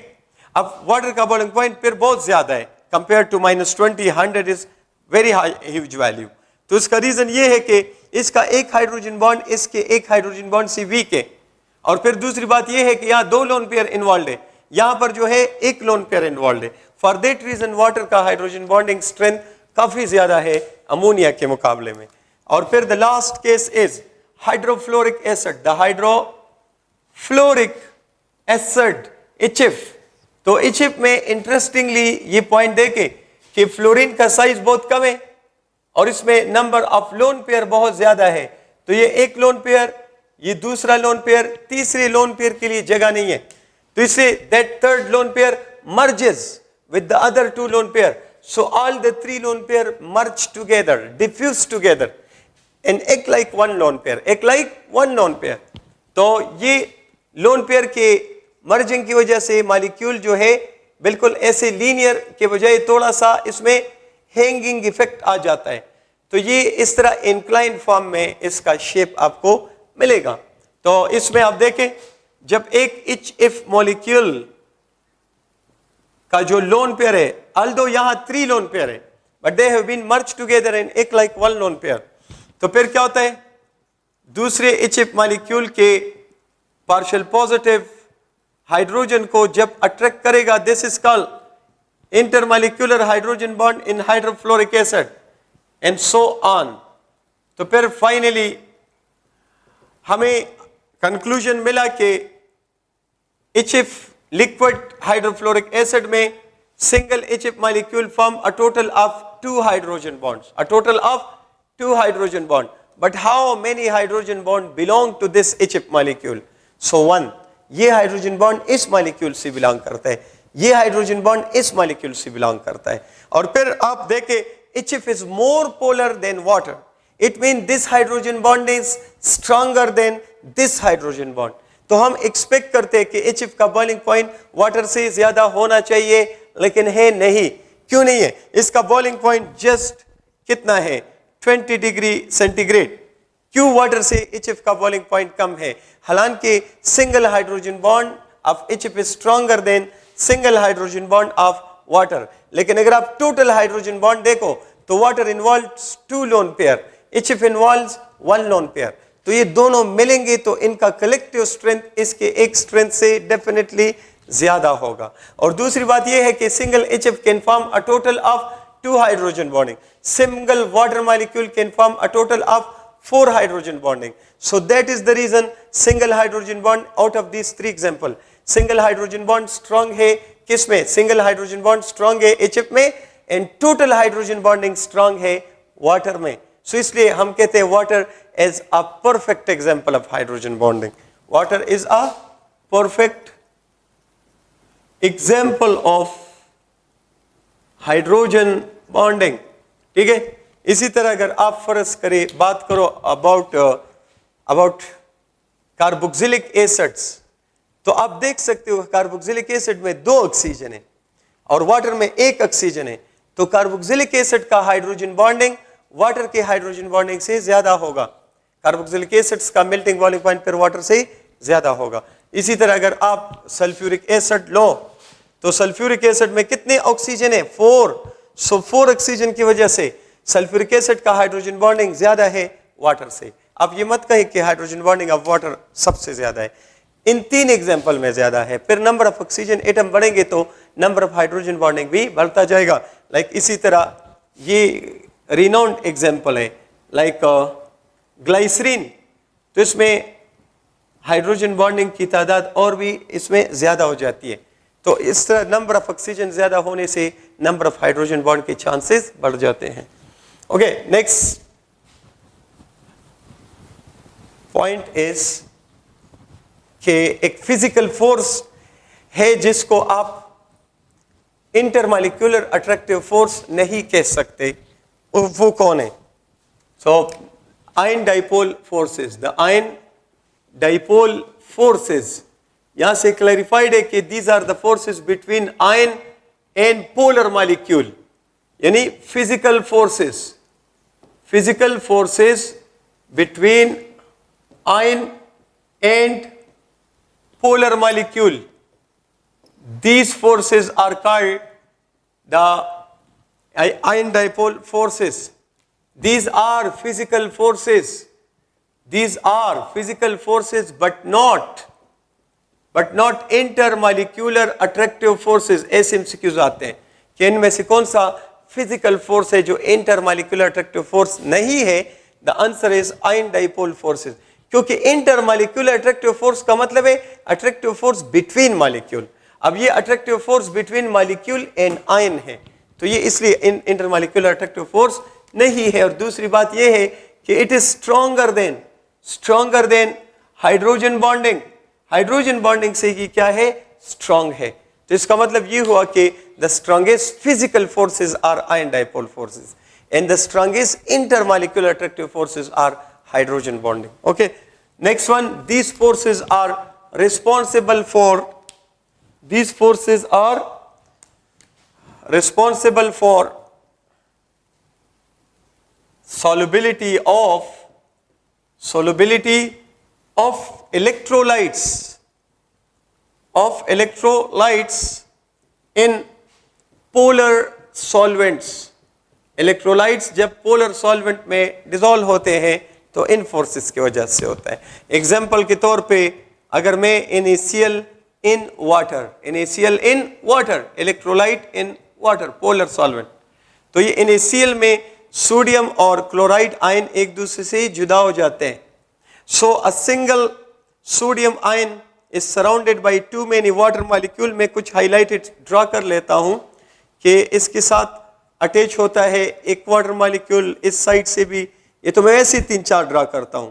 अब वाटर का बॉइलिंग पॉइंट फिर बहुत ज्यादा है, compare to -20, 100 is very high huge value. तो इसका रीजन ये है कि इसका एक हाइड्रोजन बॉन्ड इसके एक हाइड्रोजन बॉन्ड से वीक है, और फिर दूसरी बात यह है कि यहाँ 2 लोन पेयर इन्वॉल्व है, यहाँ पर जो है एक लोन पेयर इन्वॉल्व है। फॉर दैट रीजन वाटर का हाइड्रोजन बॉन्डिंग स्ट्रेंथ काफी ज्यादा है अमोनिया के मुकाबले में। और फिर the last case is hydrofluoric acid, the hydrofluoric acid HF। तो HF में इंटरेस्टिंगली ये पॉइंट देखें कि फ्लोरीन का साइज बहुत कम है और इसमें नंबर ऑफ लोन पेयर बहुत ज्यादा है। तो ये एक लोन पेयर ये दूसरा लोन पेयर, तीसरे लोन पेयर के लिए जगह नहीं है, तो इसलिए that third lone pair merges with the other two lone pair, so all the three lone pair merge together, diffuse together and act like one lone pair, act like one lone pair. तो ये lone pair के merging की वजह से molecule जो है बिल्कुल ऐसे लीनियर के बजाय थोड़ा सा इसमें हैंगिंग इफेक्ट आ जाता है, तो ये इस तरह इंक्लाइन फॉर्म में इसका शेप आपको मिलेगा। तो इसमें आप देखें, जब एक HF मॉलिक्यूल का जो लोन पेयर है, अल्दो यहां 3 लोन पेयर है, but they have been merge together and एक लाइक वन लोन पेयर, तो फिर क्या होता है, दूसरे HF मॉलिक्यूल के पार्शियल पॉजिटिव हाइड्रोजन को जब अट्रैक्ट करेगा, this is called intermolecular hydrogen bond in hydrofluoric acid and so on. तो फिर फाइनली हमें कंक्लूजन मिला कि HF लिक्विड हाइड्रोफ्लोरिक एसिड में single HF molecule form a total of 2 hydrogen bonds, a total of 2 hydrogen bond, but how many hydrogen bond belong to this HF molecule? So 1। ये hydrogen bond इस molecule से belong करता है, ये hydrogen bond इस molecule से belong करता है। और फिर आप देखें, HF is more polar than water. It means this hydrogen bond is stronger than this hydrogen bond. तो हम एक्सपेक्ट करते हैं कि HF का बॉइलिंग पॉइंट वाटर से ज्यादा होना चाहिए, लेकिन है नहीं। क्यों नहीं है? इसका बॉइलिंग पॉइंट जस्ट कितना है? 20 डिग्री सेंटीग्रेड। क्यों वाटर से HF का बॉइलिंग पॉइंट कम है? हालांकि single hydrogen bond of HF is stronger than single hydrogen bond of water. लेकिन अगर आप टोटल हाइड्रोजन बॉन्ड देखो तो water involves 2 lone pair, HF involves 1 loan pair. तो ये दोनों मिलेंगे तो इनका कलेक्टिव स्ट्रेंथ इसके एक स्ट्रेंथ से डेफिनेटली ज्यादा होगा। और दूसरी बात यह है कि single HF can form a total of 2 hydrogen bonding, single water molecule can form a total of 4 hydrogen bonding. So that is the reason single hydrogen bond out of these 3 example, single hydrogen bond strong है किसमें? Single hydrogen bond strong है HF में, and total hydrogen bonding strong है water में। So इसलिए हम कहते हैं water is a perfect example of hydrogen bonding. Water is a perfect example of hydrogen bonding. ठीक है? इसी तरह अगर आप फर्ज करें, बात करो about कार्बोक्सिलिक एसिड्स, तो आप देख सकते हो कार्बोक्सिलिक एसिड में 2 ऑक्सीजन है और वाटर में 1 ऑक्सीजन है, तो कार्बोक्सिलिक एसिड का हाइड्रोजन बॉन्डिंग वाटर के हाइड्रोजन बॉन्डिंग से ज्यादा होगा। कार्बोक्सिलिक एसिड्स का मेल्टिंग बॉइलिंग पॉइंट फिर वाटर से ज्यादा होगा। इसी तरह अगर आप सल्फ्यूरिक एसिड लो तो सल्फ्यूरिक एसिड में कितने ऑक्सीजन है? 4। सो 4 ऑक्सीजन की वजह से सल्फ्यूरिक एसिड का हाइड्रोजन बॉन्डिंग ज्यादा है वाटर से। आप ये मत कहें कि हाइड्रोजन बॉन्डिंग ऑफ वाटर सबसे ज्यादा है, इन 3 एग्जाम्पल में ज्यादा है। फिर नंबर ऑफ ऑक्सीजन एटम बढ़ेंगे तो नंबर ऑफ हाइड्रोजन बॉन्डिंग भी बढ़ता जाएगा। लाइक इसी तरह ये रिनाउंड एग्जाम्पल है लाइक ग्लाइसरीन, तो इसमें हाइड्रोजन बॉन्डिंग की तादाद और भी इसमें ज्यादा हो जाती है। तो इस तरह नंबर ऑफ ऑक्सीजन ज्यादा होने से नंबर ऑफ हाइड्रोजन बॉन्ड के चांसेस बढ़ जाते हैं। ओके, नेक्स्ट पॉइंट इज कि एक फिजिकल फोर्स है जिसको आप इंटरमॉलिक्यूलर अट्रैक्टिव फोर्स नहीं कह सकते, वो कौन है? So ion dipole forces, the ion dipole forces, यहां से क्लैरिफाइड है कि these are the forces between ion and polar molecule, यानी physical forces between ion and polar molecule. These forces are called the ion dipole forces. These are physical forces. These are physical forces, but not intermolecular attractive forces. ऐसे MCQs आते हैं कि इनमें से कौन सा physical force है जो intermolecular attractive force नहीं है? The answer is ion dipole forces. क्योंकि इंटरमॉलिक्यूलर अट्रैक्टिव फोर्स का मतलब है अट्रैक्टिव फोर्स बिटवीन मॉलिक्यूल। अब ये attractive force between molecule and ion है, तो ये इसलिए इंटरमॉलिक्यूलर अट्रैक्टिव फोर्स नहीं है। और दूसरी बात ये है कि it is stronger than hydrogen bonding, hydrogen bonding से ये क्या है, स्ट्रांग है। तो इसका मतलब ये हुआ कि the strongest physical forces are ion dipole forces and the strongest intermolecular attractive forces are hydrogen bonding. Okay, next one, these forces are responsible for, these forces are responsible for solubility of electrolytes in polar solvents। Electrolytes जब polar solvent में dissolve होते हैं तो इन forces की वजह से होता है। एग्जाम्पल के तौर पे अगर मैं NaCl in water, electrolyte in water, polar solvent, तो ये NaCl में सोडियम और क्लोराइड आयन एक दूसरे से जुदा हो जाते हैं। So a single sodium ion is surrounded by too many water molecule. मैं कुछ हाईलाइटेड ड्रा कर लेता हूं कि इसके साथ अटैच होता है एक वाटर मॉलिक्यूल, इस साइड से भी, ये तो मैं ऐसे 3-4 ड्रा करता हूं।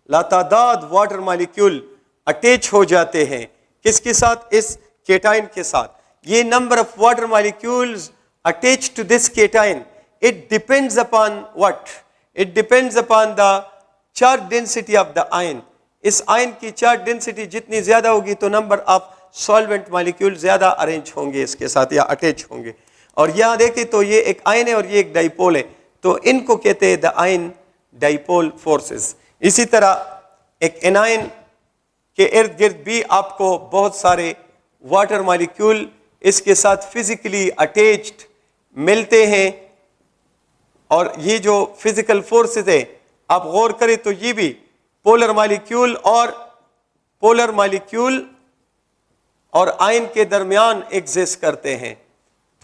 लातादाद वाटर मॉलिक्यूल अटैच हो जाते हैं किसके साथ, इस केटाइन के साथ। ये number of water molecules attach to this cation, it depends upon what, it depends upon the charge density of the ion. इस आयन की चार्ज डेंसिटी जितनी ज्यादा होगी तो नंबर ऑफ सॉल्वेंट मॉलिक्यूल ज्यादा अरेंज होंगे इसके साथ या अटैच होंगे। और यहां देखें तो ये एक आयन है और ये एक डाइपोल है, तो इनको कहते हैं द आयन डाइपोल फोर्सेस। इसी तरह एक एनायन के इर्द गिर्द भी आपको बहुत सारे वाटर मॉलिक्यूल इसके साथ फिजिकली अटैच्ड मिलते हैं। और ये जो फिजिकल फोर्सेस है आप गौर करें तो ये भी पोलर मॉलिक्यूल और आयन के दरमियान एग्जिस्ट करते हैं,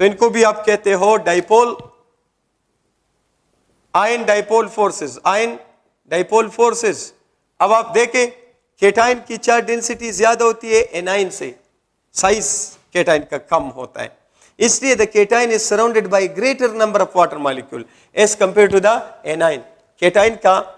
तो इनको भी आप कहते हो dipole, ion dipole forces, ion dipole forces. अब आप देखें केटाइन की चार्ज डेंसिटी ज्यादा होती है एनाइन से, साइज केटाइन का कम होता है, इसलिए the cation is surrounded by greater number of water molecule as compared to the anion. Cation का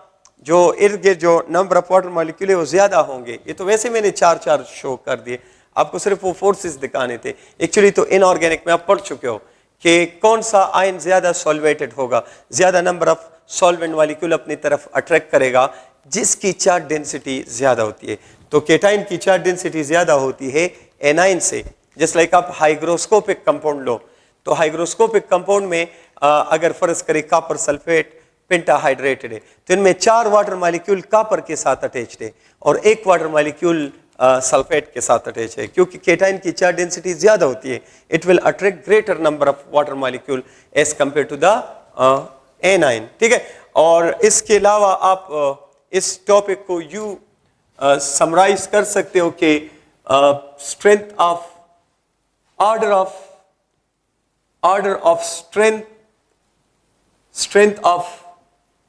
जो इर्द गिर्द जो नंबर ऑफ वाटर मॉलिक्यूल है वो ज्यादा होंगे। ये तो वैसे मैंने 4 शो कर दिए, आपको सिर्फ वो फोर्सेस दिखाने थे। एक्चुअली तो इनऑर्गेनिक में आप पढ़ चुके हो कि कौन सा आयन ज्यादा सॉल्वेटेड होगा, ज्यादा नंबर ऑफ सॉल्वेंट मॉलिक्यूल अपनी तरफ अट्रैक्ट करेगा जिसकी चार्ज डेंसिटी ज्यादा होती है। तो केटाइन की चार्ज डेंसिटी ज्यादा होती है एनाइन से। जस्ट लाइक आप हाइग्रोस्कोपिक कंपाउंड लो, तो हाइग्रोस्कोपिक कंपाउंड में अगर फर्ज करें कॉपर सल्फेट पेंटाहाइड्रेटेड है, तो इनमें 4 वाटर मॉलिक्यूल कॉपर के साथ अटैच्ड है और 1 वाटर मॉलिक्यूल सल्फेट के साथ अटैच है। क्योंकि केटाइन की चार्ज डेंसिटी ज्यादा होती है, it will attract greater number of water molecule as compared to the anion. ठीक है, और इसके अलावा आप इस टॉपिक को यू समराइज कर सकते हो कि strength of order of strength of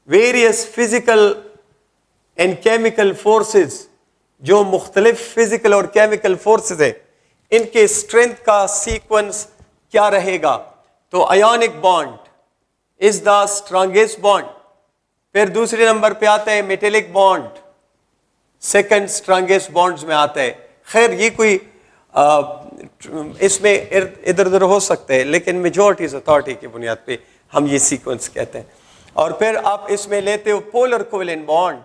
various physical and chemical forces, जो मुख्तलिफ फिजिकल और केमिकल फोर्सेस है इनके स्ट्रेंथ का सीक्वेंस क्या रहेगा। तो ionic bond is the strongest bond, फिर दूसरे नंबर पे आता है metallic bond, second strongest bonds में आता है। खैर ये कोई इसमें इधर उधर हो सकते हैं, लेकिन मेजॉरिटी अथॉरिटी की बुनियाद पे हम ये सीक्वेंस कहते हैं। और फिर आप इसमें लेते हो पोलर कोवेलेंट बॉन्ड,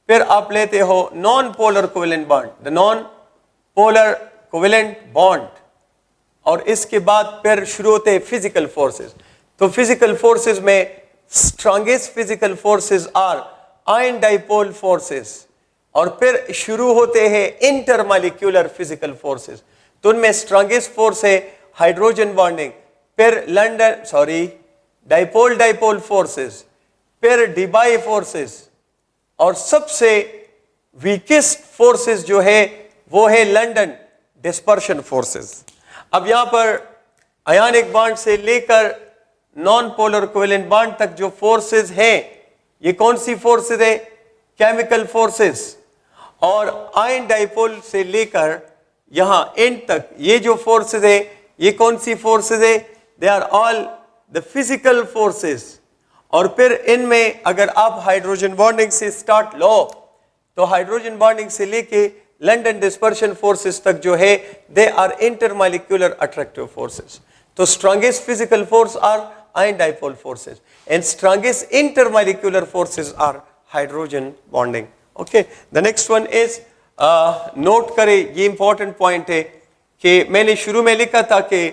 फिर आप लेते हो non polar covalent bond, the non polar covalent bond, और इसके बाद फिर शुरू होते हैं फिजिकल फोर्सेस। तो फिजिकल फोर्सेस में strongest physical forces are ion dipole forces, और फिर शुरू होते हैं इंटरमॉलिक्यूलर फिजिकल फोर्सेस। तो उनमें स्ट्रांगेस्ट फोर्स है हाइड्रोजन बॉन्डिंग, फिर डाइपोल फोर्सेस, फिर डिबाई फोर्सेस, और सबसे वीकेस्ट फोर्सेस जो है वो है लंडन डिस्पर्शन फोर्सेस। अब यहां पर आयनिक बॉन्ड से लेकर नॉन पोलर कोवेलेंट बॉन्ड तक जो फोर्सेस हैं, ये कौन सी फोर्सेस है, केमिकल फोर्सेस। और आयन डाइपोल से लेकर यहां एंड तक ये जो फोर्सेस है ये कौन सी फोर्सेस है, they are all the physical forces. और फिर इनमें अगर आप हाइड्रोजन बॉन्डिंग से स्टार्ट लो तो हाइड्रोजन बॉन्डिंग से लेके लंडन डिस्पर्शन फोर्सेस तक जो है they are intermolecular attractive forces. तो strongest physical force are ion dipole forces and strongest intermolecular forces are hydrogen bonding. Okay, the next one is note करें, ये important point है कि मैंने शुरू में लिखा था कि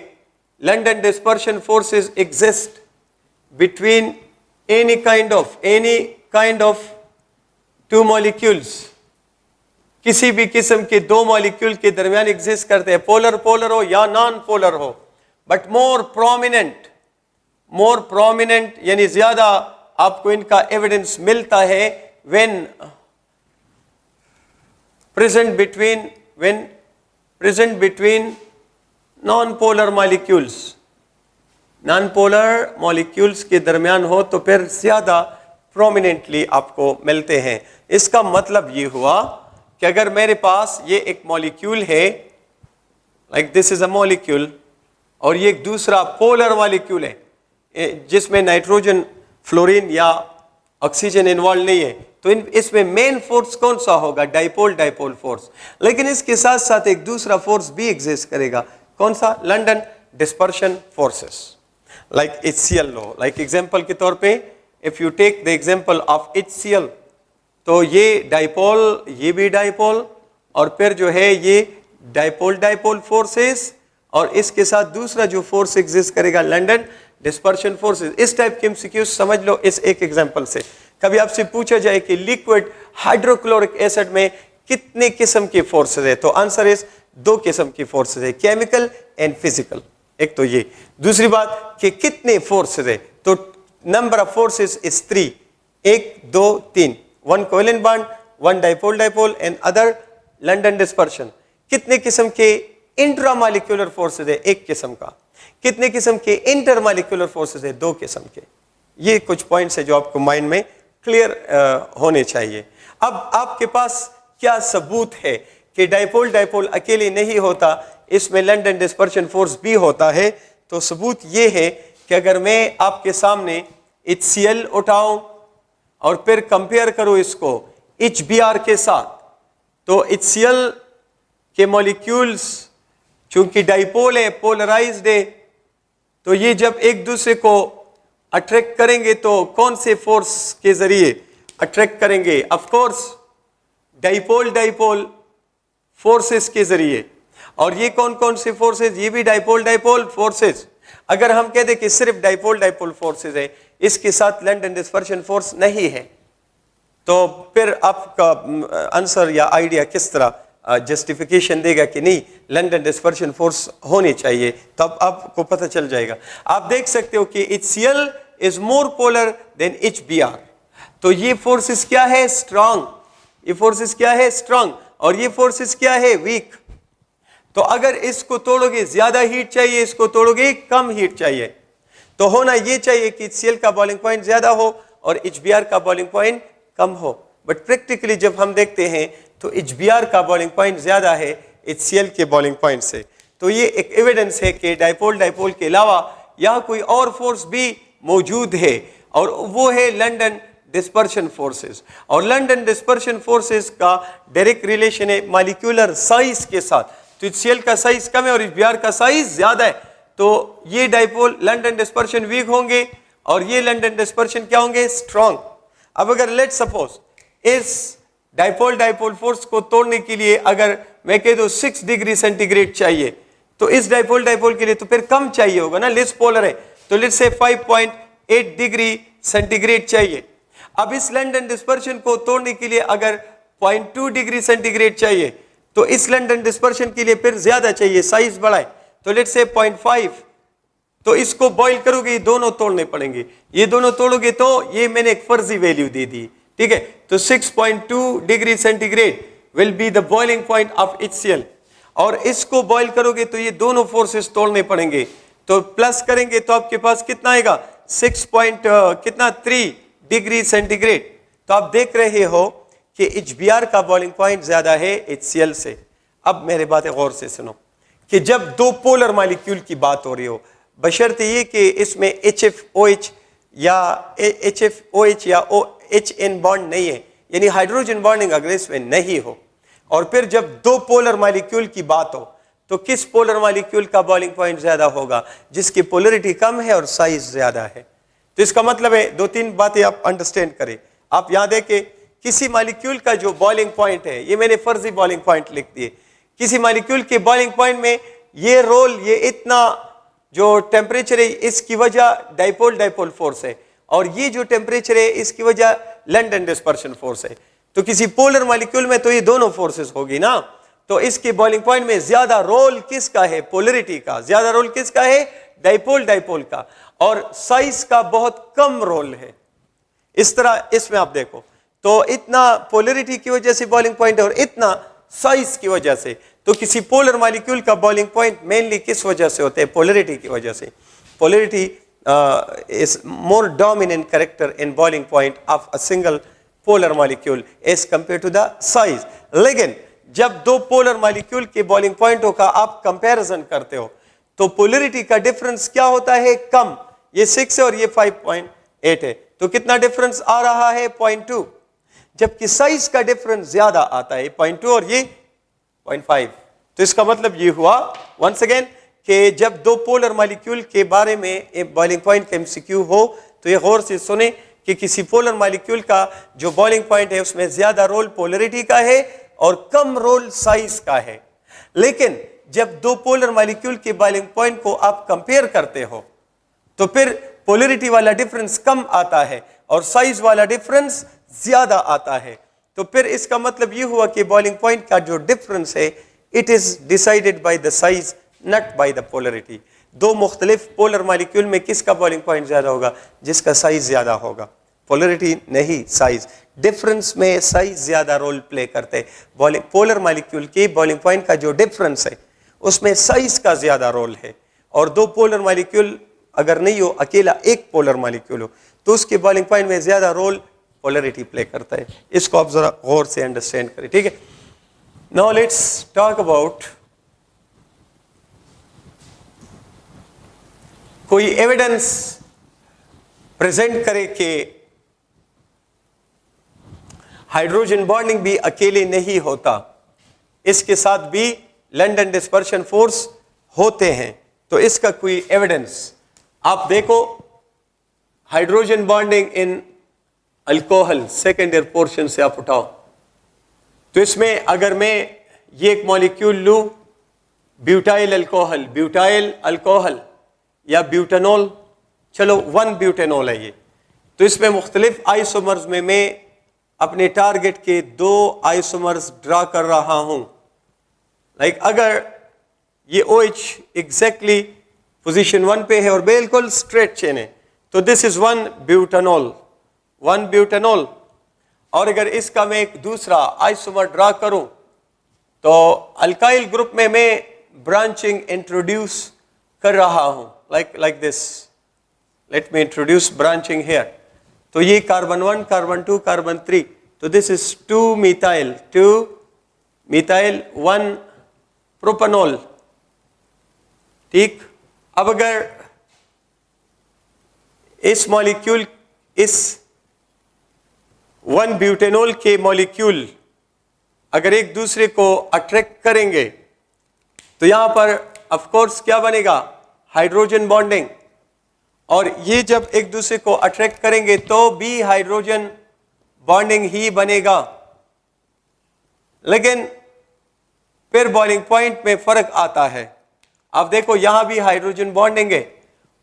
London dispersion forces exist between any kind of two molecules. किसी भी किस्म के दो मॉलिक्यूल के दरमियान एग्जिस्ट करते हैं, पोलर हो या नॉन पोलर हो, बट मोर प्रोमिनेंट यानी ज्यादा आपको इनका एविडेंस मिलता है when present between non polar molecules के दरमियान हो तो फिर ज्यादा प्रोमिनेंटली आपको मिलते हैं. इसका मतलब ये हुआ कि अगर मेरे पास ये एक मॉलिक्यूल है, like this is a molecule, और ये एक दूसरा पोलर मॉलिक्यूल है जिसमें नाइट्रोजन, फ्लोरीन या ऑक्सीजन इन्वॉल्व नहीं है, तो इसमें मेन फोर्स कौन सा होगा? Dipole force. लेकिन इसके साथ साथ एक दूसरा फोर्स भी एग्जिस्ट करेगा. कौन सा? London dispersion forces, like HCl लो. लाइक एग्जांपल के तौर पे if you take the example of HCl, तो ये डाइपोल, ये भी डाइपोल, और फिर जो है ये डाइपोल फोर्सेस, और इसके साथ दूसरा जो फोर्स एग्जिस्ट करेगा लंडन डिस्पर्शन फोर्सेस. इस टाइप के एमसीक्यूज समझ लो इस एक एग्जांपल से. कभी आपसे पूछा जाए कि लिक्विड हाइड्रोक्लोरिक एसिड में कितने किस्म के फोर्सेस है, तो आंसर इज 2 किस्म की फोर्सेस है, केमिकल एंड फिजिकल. एक तो ये. दूसरी बात कि कितने फोर्सेस है, तो number of forces is 3. 1 2 3. 1 covalent bond, 1 dipole and other London dispersion. कितने किस्म के इंट्रामॉलिक्यूलर फोर्सेस है? 1 किस्म का. कितने किस्म के इंटरमॉलिक्यूलर फोर्सेस है? 2 किस्म के. ये कुछ पॉइंट्स है जो आपको माइंड में क्लियर होने चाहिए. अब आपके पास क्या सबूत है कि डाइपोल अकेले नहीं होता, इसमें लंडन डिस्पर्शन फोर्स भी होता है? तो सबूत ये है कि अगर मैं आपके सामने HCl उठाऊं और फिर कंपेयर करो इसको HBr के साथ, तो HCl के मॉलिक्यूल्स चूंकि डाइपोल है, पोलराइज्ड है, तो ये जब एक दूसरे को अट्रैक्ट करेंगे तो कौन से फोर्स के जरिए अट्रैक्ट करेंगे? ऑफ कोर्स डाइपोल फोर्सेस के जरिए. और ये कौन कौन से फोर्सेस? ये भी डाइपोल फोर्सेस. अगर हम कह दें कि सिर्फ डाइपोल फोर्सेस है, इसके साथ लंडन डिस्पर्शन फोर्स नहीं है, तो फिर आपका आंसर या आइडिया किस तरह जस्टिफिकेशन देगा कि नहीं लंडन डिस्पर्शन फोर्स होनी चाहिए? तब आपको पता चल जाएगा. आप देख सकते हो कि HCl is more polar than HBr. तो ये फोर्सेस क्या है? स्ट्रांग. ये फोर्सेस क्या है? स्ट्रांग. और ये फोर्सेस क्या है? वीक. तो अगर इसको तोड़ोगे ज्यादा हीट चाहिए, इसको तोड़ोगे कम हीट चाहिए. तो होना ये चाहिए कि HCl का बॉइलिंग पॉइंट ज्यादा हो और HBr का बॉइलिंग पॉइंट कम हो. बट प्रैक्टिकली जब हम देखते हैं तो HBr का बॉइलिंग पॉइंट ज्यादा है HCl के बॉइलिंग पॉइंट से. तो ये एक एविडेंस है कि डाइपोल के अलावा यहाँ कोई और फोर्स भी मौजूद है, और वो है लंडन डिस्पर्शन फोर्सेस. और लंडन डिस्पर्शन फोर्सेस का डायरेक्ट रिलेशन है मॉलिक्यूलर साइज के साथ. तो HCl का साइज कम है और HBr का साइज ज्यादा है, तो ये डाइपोल लंडन डिस्पर्शन वीक होंगे और ये लंडन डिस्पर्शन क्या होंगे? स्ट्रॉन्ग. अब अगर लेट सपोज इस डाइपोल फोर्स को तोड़ने के लिए अगर मैं कह दूं 6 डिग्री सेंटीग्रेड चाहिए, तो इस डाइपोल के लिए तो फिर कम चाहिए होगा ना, लेस पोलर है, तो लेट्स से 5.8 डिग्री सेंटीग्रेड चाहिए. अब इस लंडन डिस्पर्शन को तोड़ने के लिए अगर 0.2 डिग्री सेंटीग्रेड चाहिए, तो इस लंडन डिस्पर्शन के लिए फिर ज्यादा चाहिए, साइज बड़ा है, तो लेट्स से 0.5. तो इसको बॉइल करोगे, ये दोनों तोड़ने पड़ेंगे. ये दोनों तोड़ोगे तो ये मैंने एक फर्जी वैल्यू दे दी, ठीक है. तो 6.2 degree centigrade will be the boiling point of HCl. और इसको बॉइल करोगे तो ये दोनों फोर्सेस तोड़ने पड़ेंगे, तो प्लस करेंगे तो आपके पास कितना आएगा? 6.3 डिग्री सेंटीग्रेड. तो आप देख रहे हो कि HBr का बॉइलिंग पॉइंट ज्यादा है HCl से. अब मेरे बातें गौर से सुनो कि जब दो पोलर मॉलिक्यूल की बात हो रही हो, बशर्ते ये कि इसमें HFOH या HFOH या OHN बॉन्ड नहीं है, यानी हाइड्रोजन बॉन्डिंग अगर इसमें नहीं हो, और फिर जब दो पोलर मॉलिक्यूल की बात हो तो किस पोलर मॉलिक्यूल का बॉइलिंग पॉइंट ज्यादा होगा? जिसकी पोलरिटी कम है और साइज ज्यादा है। तो इसका मतलब है, दो तीन बातें आप अंडरस्टैंड करें। आप यहां देखें, किसी मॉलिक्यूल का जो बॉइलिंग पॉइंट है, ये मैंने फर्जी बॉइलिंग पॉइंट लिख दिए, किसी मॉलिक्यूल के बॉइलिंग पॉइंट में ये रोल, ये इतना जो टेम्परेचर है इसकी वजह डाइपोल डाइपोल फोर्स है, और ये जो टेम्परेचर है इसकी वजह लंडन डिस्पर्शन फोर्स है। तो किसी पोलर मॉलिक्यूल में तो ये दोनों फोर्सेस होगी ना, तो इसके बॉइलिंग पॉइंट में ज्यादा रोल किसका है? पोलरिटी का। ज्यादा रोल किसका है? डाइपोल डाइपोल का। और साइज का बहुत कम रोल है। इस तरह इसमें आप देखो, तो इतना पोलरिटी की वजह से बॉइलिंग पॉइंट है और इतना साइज की वजह से। तो किसी पोलर मॉलिक्यूल का बॉइलिंग पॉइंट मेनली किस वजह से होता है? पोलरिटी की वजह से। Polarity is more dominant character in boiling point of a single polar molecule as compared to the size. लेकिन जब दो पोलर मॉलिक्यूल के बॉइलिंग पॉइंटों का आप कंपैरिजन करते हो तो पोलरिटी का डिफरेंस क्या होता है? कम। ये 6 है और ये 5.8 है, तो कितना डिफरेंस आ रहा है? 0.2। जबकि साइज का डिफरेंस ज्यादा आता है, 0.2 और ये 0.5। तो इसका मतलब ये हुआ वंस अगेन कि जब दो पोलर मॉलिक्यूल के बारे में एक बॉइलिंग पॉइंट का एमसीक्यू हो तो ये गौर से सुने कि किसी पोलर मॉलिक्यूल का जो बॉइलिंग पॉइंट है उसमें ज्यादा रोल पोलरिटी का है और कम रोल साइज का है। लेकिन जब दो पोलर मॉलिक्यूल के बॉइलिंग पॉइंट को आप कंपेयर करते हो तो फिर पोलरिटी वाला डिफरेंस कम आता है और साइज वाला डिफरेंस ज्यादा आता है। तो फिर इसका मतलब यह हुआ कि बॉइलिंग पॉइंट का जो डिफरेंस है it is decided by the size not by the polarity. दो मुख्तलिफ पोलर मॉलिक्यूल में किसका बॉइलिंग पॉइंट ज्यादा होगा? जिसका साइज ज्यादा होगा, पोलरिटी नहीं, साइज। डिफरेंस में साइज ज्यादा रोल प्ले करते हैं। पोलर मॉलिक्यूल के बॉइलिंग पॉइंट का जो डिफरेंस है उसमें साइज का ज्यादा रोल है। और दो पोलर मॉलिक्यूल अगर नहीं हो, अकेला एक पोलर मॉलिक्यूल हो, तो उसके बॉइलिंग पॉइंट में ज्यादा रोल पोलरिटी प्ले करता है। इसको आप जरा गौर से अंडरस्टैंड करें, ठीक है। नाउ लेट्स टॉक अबाउट कोई एविडेंस प्रेजेंट करे कि हाइड्रोजन बॉन्डिंग भी अकेले नहीं होता, इसके साथ भी लंडन डिस्पर्शन फोर्स होते हैं। तो इसका कोई एविडेंस आप देखो, hydrogen bonding in alcohol second year portion से आप उठाओ, तो इसमें अगर मैं ये एक मॉलिक्यूल लूं, ब्यूटाइल अल्कोहल, ब्यूटाइल अल्कोहल या ब्यूटेनॉल, चलो 1 ब्यूटेनॉल है ये, तो इसमें मुख्तलिफ आइसोमर्स में मैं अपने टारगेट के 2 आइसोमर्स ड्रा कर रहा हूं। लाइक अगर ये OH एग्जैक्टली पोजीशन 1 पे है और बिल्कुल स्ट्रेट चेन है, तो दिस इज 1 ब्यूटेनॉल, 1 ब्यूटेनॉल। और अगर इसका मैं एक दूसरा आइसोमर ड्रा करूं तो अल्काइल ग्रुप में मैं ब्रांचिंग इंट्रोड्यूस कर रहा हूं, like this. Let me introduce branching here. तो ये कार्बन 1, कार्बन 2, कार्बन 3, तो दिस इज 2 मिथाइल, 1 प्रोपेनॉल, ठीक। अब अगर इस मॉलिक्यूल, इस 1 ब्यूटेनॉल के मॉलिक्यूल अगर एक दूसरे को अट्रैक्ट करेंगे तो यहां पर ऑफ कोर्स क्या बनेगा? Hydrogen bonding. और ये जब एक दूसरे को अट्रैक्ट करेंगे तो भी हाइड्रोजन बॉन्डिंग ही बनेगा। लेकिन फिर बॉइलिंग पॉइंट में फर्क आता है। आप देखो यहां भी हाइड्रोजन बॉन्डिंग है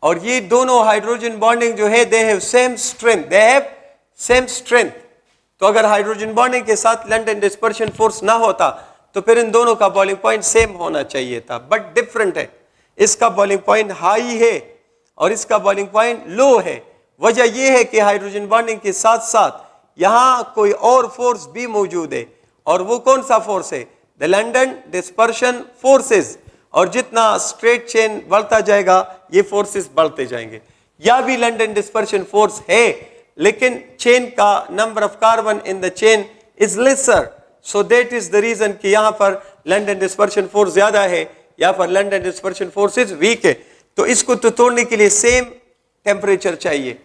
और ये दोनों हाइड्रोजन बॉन्डिंग जो है they have same strength, they have same strength. तो अगर हाइड्रोजन बॉन्डिंग के साथ लंडन डिस्पर्शन फोर्स ना होता तो फिर इन दोनों का बॉइलिंग पॉइंट सेम होना चाहिए था, बट डिफरेंट है। इसका बॉइलिंग पॉइंट हाई है और इसका बॉइलिंग पॉइंट लो है। वजह यह है कि हाइड्रोजन बॉन्डिंग के साथ साथ यहां कोई और फोर्स भी मौजूद है, और वो कौन सा फोर्स है? The London dispersion forces. और जितना स्ट्रेट चेन बढ़ता जाएगा ये फोर्सेस बढ़ते जाएंगे। या भी लंडन डिस्पर्शन फोर्स है लेकिन चेन का number of carbon in the chain is lesser, so that is the reason कि यहां पर लंडन डिस्पर्शन फोर्स ज्यादा है, यहां पर लंडन डिस्पर्शन फोर्स वीक है। तो इसको तो तोड़ने के लिए सेम टेम्परेचर चाहिए,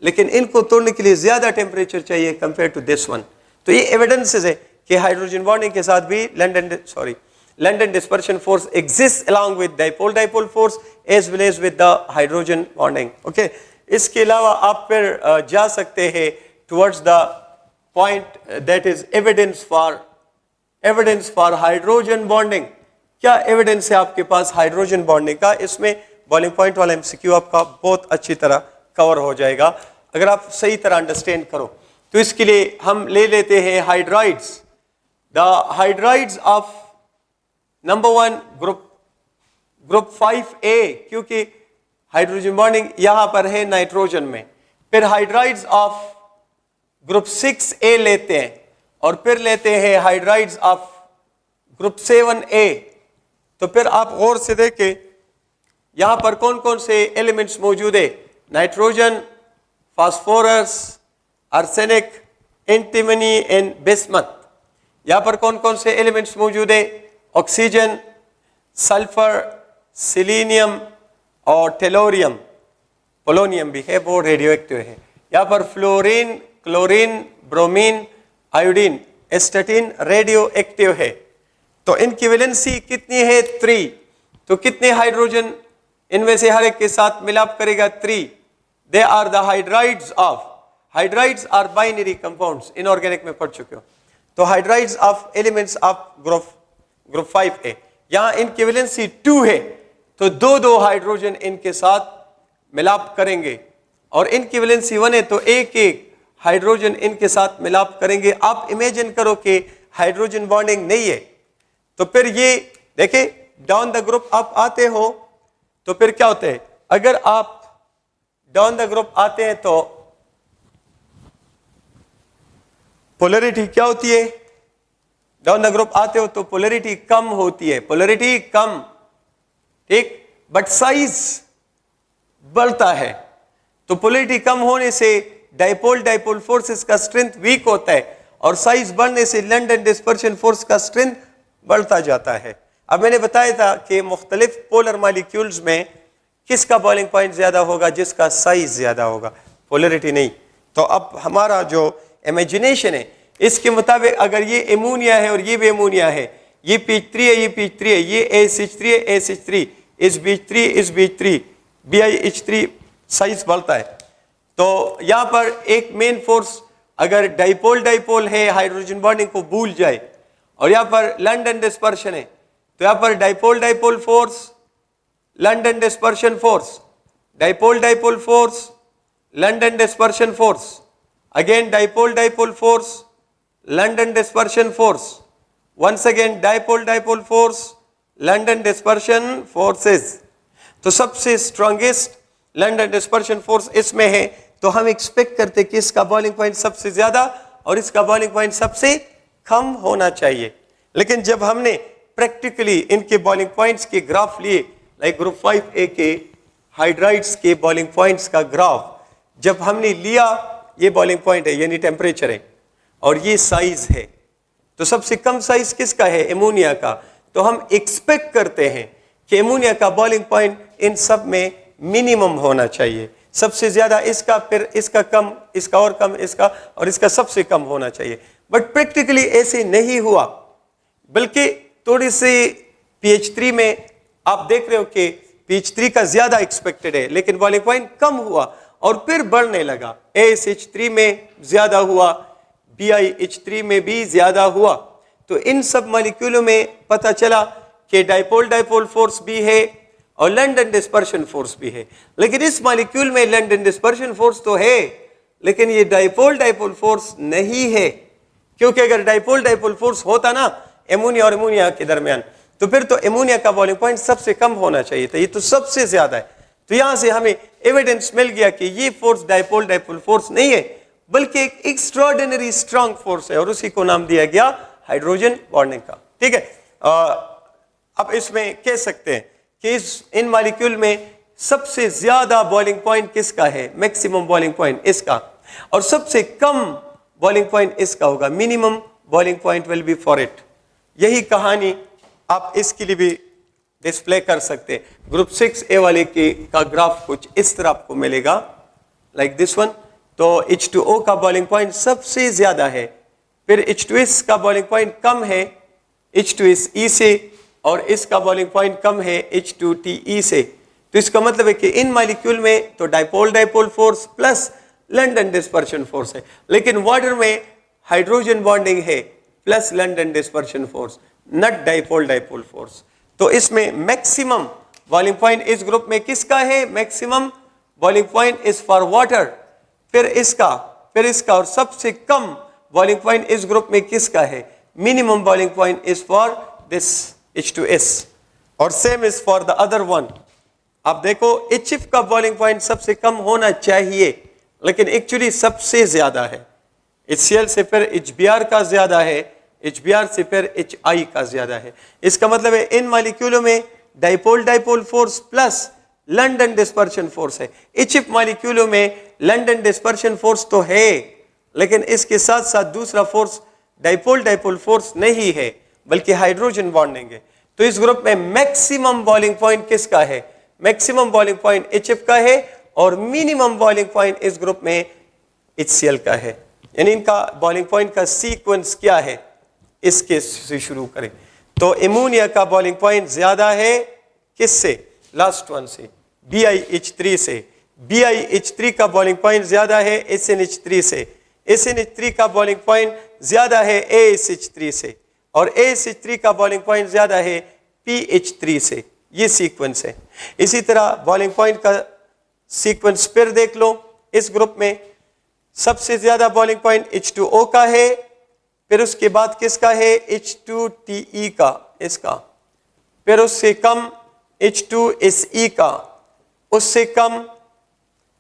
लेकिन इनको तोड़ने के लिए ज्यादा टेम्परेचर चाहिए कंपेयर टू दिस वन। तो ये एविडेंसेस है कि हाइड्रोजन बॉन्डिंग के साथ भी London dispersion force exist along with dipole dipole force as well as with the hydrogen bonding. Okay, इसके अलावा आप फिर जा सकते हैं towards the point that is evidence for hydrogen bonding. क्या एविडेंस है आपके पास हाइड्रोजन बॉन्डिंग का? इसमें बॉइलिंग पॉइंट वाला एमसीक्यू आपका बहुत अच्छी तरह कवर हो जाएगा अगर आप सही तरह अंडरस्टैंड करो। तो इसके लिए हम ले लेते हैं hydrides, the hydrides of number 1 group 5A, क्योंकि हाइड्रोजन बॉन्डिंग यहां पर है नाइट्रोजन में। फिर हाइड्राइड्स ऑफ ग्रुप 6A लेते हैं और फिर लेते हैं हाइड्राइड्स ऑफ ग्रुप 7A। तो फिर आप गौर से देखें यहां पर कौन कौन से एलिमेंट्स मौजूद है? Nitrogen, phosphorus, arsenic, antimony and bismuth. यहां पर कौन कौन से एलिमेंट्स मौजूद है? ऑक्सीजन, सल्फर, सिलीनियम और टेलोरियम, पोलोनियम भी है, वो रेडियो एक्टिव है। यहां पर fluorine, chlorine, bromine, iodine, एस्टेटिन radio active है। तो इनकी वैलेंसी कितनी है? 3। तो कितने हाइड्रोजन इनमें से हर एक के साथ मिलाप करेगा? 3। They are the hydrides are binary compounds, inorganic में पढ़ चुके हो। तो hydrides of elements of group 5A, यहां इनकी वैलेंसी 2 है, तो दो हाइड्रोजन इनके साथ मिलाप करेंगे। और इनकी वैलेंसी 1 है, तो एक हाइड्रोजन इनके साथ मिलाप करेंगे। आप इमेजिन करो कि हाइड्रोजन बॉन्डिंग नहीं है, तो फिर ये देखिए डाउन द ग्रुप आप आते हो तो फिर क्या होता है? अगर आप डाउन द ग्रुप आते हैं तो पोलैरिटी क्या होती है? डाउन द ग्रुप आते हो तो पोलैरिटी कम होती है, पोलैरिटी कम, ठीक, बट साइज बढ़ता है। तो पोलैरिटी कम होने से डाइपोल फोर्सेस का स्ट्रेंथ वीक होता है और साइज बढ़ने से लंडन डिस्पर्शन फोर्स का स्ट्रेंथ बढ़ता जाता है। अब मैंने बताया था कि मुख्तलिफ पोलर मॉलिक्यूल्स में किसका बॉइलिंग पॉइंट ज्यादा होगा? जिसका साइज ज्यादा होगा, पोलैरिटी नहीं। तो अब हमारा जो इमेजिनेशन है इसके मुताबिक अगर ये एमोनिया है और ये भी एमोनिया है, ये Ph3 है, ये Ph3 है, ये ASH3 है, ASH3, इस BH3 BiH3, साइज बढ़ता है। तो यहां पर एक मेन फोर्स अगर डाइपोल है हाइड्रोजन बॉन्डिंग को भूल जाए, और यहां पर लंडन डिस्पर्शन है, तो यहां पर dipole force, London dispersion force, dipole force, London dispersion force, again dipole force, London dispersion force, once again dipole force, London dispersion forces. तो सबसे स्ट्रॉन्गेस्ट लंडन डिस्पर्शन फोर्स इसमें है, तो हम एक्सपेक्ट करते कि इसका बॉइलिंग पॉइंट सबसे ज्यादा और इसका बॉइलिंग पॉइंट सबसे कम होना चाहिए। लेकिन जब हमने प्रैक्टिकली इनके बॉइलिंग पॉइंट्स के ग्राफ लिए, लाइक ग्रुप 5A के हाइड्राइड्स के बॉइलिंग पॉइंट्स का ग्राफ जब हमने लिया, ये बॉइलिंग पॉइंट है यानी टेम्परेचर है और ये साइज है, तो सबसे कम साइज किसका है? एमोनिया का। तो हम एक्सपेक्ट करते हैं कि एमोनिया का बॉइलिंग पॉइंट इन सब में मिनिमम होना चाहिए, सबसे ज्यादा इसका, फिर इसका कम, इसका और कम, इसका और इसका सबसे कम होना चाहिए। बट प्रैक्टिकली ऐसे नहीं हुआ, बल्कि थोड़ी सी Ph3 में आप देख रहे हो कि Ph3 का ज्यादा एक्सपेक्टेड है, लेकिन बॉइलिंग पॉइंट कम हुआ और फिर बढ़ने लगा। ASH3 में ज्यादा हुआ, BiH3 में भी ज्यादा हुआ। तो इन सब मॉलिक्यूलों में पता चला कि डाइपोल फोर्स भी है और लंडन डिस्पर्शन फोर्स भी है। लेकिन इस मॉलिक्यूल में लंडन डिस्पर्शन फोर्स तो है, लेकिन ये डाइपोल फोर्स नहीं है, क्योंकि अगर डाइपोल फोर्स होता ना एमोनिया और एमोनिया के दरमियान, तो फिर तो एमोनिया का बॉइलिंग पॉइंट सबसे कम होना चाहिए था, ये तो सबसे ज्यादा है। तो यहां से हमें एविडेंस मिल गया कि ये फोर्स डाइपोल फोर्स नहीं है, बल्कि एक एक्स्ट्राऑर्डिनरी स्ट्रांग फोर्स है, और उसी को नाम दिया गया हाइड्रोजन बॉन्डिंग का। ठीक है, अब इसमें कह सकते हैं कि इन मॉलिक्यूल में सबसे ज्यादा बॉइलिंग पॉइंट किसका है? मैक्सिमम बॉइलिंग पॉइंट इसका, और सबसे कम बॉइलिंग पॉइंट इसका होगा। Minimum boiling point will be for it. यही कहानी आप इसके लिए भी डिस्प्ले कर सकते हैं। ग्रुप 6A वाले का ग्राफ कुछ इस तरह आपको मिलेगा, लाइक दिस वन। तो H2O का बॉइलिंग पॉइंट सबसे ज्यादा है, फिर H2S का बॉइलिंग पॉइंट कम है H2SE से, और इसका बॉइलिंग पॉइंट कम है H2TE से। तो इसका मतलब है कि इन मॉलिक्यूल में तो dipole dipole force plus London dispersion force है, लेकिन वाटर में हाइड्रोजन बॉन्डिंग है plus London dispersion force, not dipole dipole force. तो इसमें मैक्सिमम बॉइलिंग पॉइंट इस ग्रुप में किसका है? Maximum boiling point is for water, फिर इसका और सबसे कम बॉइलिंग पॉइंट इस ग्रुप में किसका है? Minimum boiling point is for this H2S, और same is for the other one. अब देखो HF का बॉइलिंग पॉइंट सबसे कम होना चाहिए, लेकिन एक्चुअली सबसे ज्यादा है। HCl से फिर HBr का ज्यादा है, HBr से फिर HI का ज्यादा है। इसका मतलब है इन मॉलिक्यूलों में dipole dipole force plus London dispersion force है। HF मॉलिक्यूलों में लंडन डिस्पर्शन फोर्स तो है, लेकिन इसके साथ साथ दूसरा फोर्स डाइपोल डाइपोल फोर्स नहीं है, बल्कि हाइड्रोजन बॉन्डिंग है। तो इस ग्रुप में मैक्सिमम बॉइलिंग पॉइंट किसका है? मैक्सिमम बॉइलिंग पॉइंट HF का है, और मिनिमम बॉइलिंग पॉइंट इस ग्रुप में HCl का है। यानी इनका बॉइलिंग पॉइंट का सीक्वेंस क्या है, इसके से शुरू करें। तो एमोनिया का बॉइलिंग पॉइंट ज्यादा है किससे? लास्ट वन से, BiH3 से। BiH3 का बॉइलिंग पॉइंट ज्यादा है SNH3 से। SNH3 का बॉइलिंग पॉइंट ज्यादा है ASH3 से, और ASH3 का बॉइलिंग पॉइंट ज्यादा है PH3 से। ये सीक्वेंस है। इसी तरह बॉइलिंग पॉइंट का सीक्वेंस फिर देख लो। इस ग्रुप में सबसे ज्यादा बॉइलिंग पॉइंट H2O का है, फिर उसके बाद किसका है? H2TE का, इसका, फिर उससे कम H2SE का, उससे कम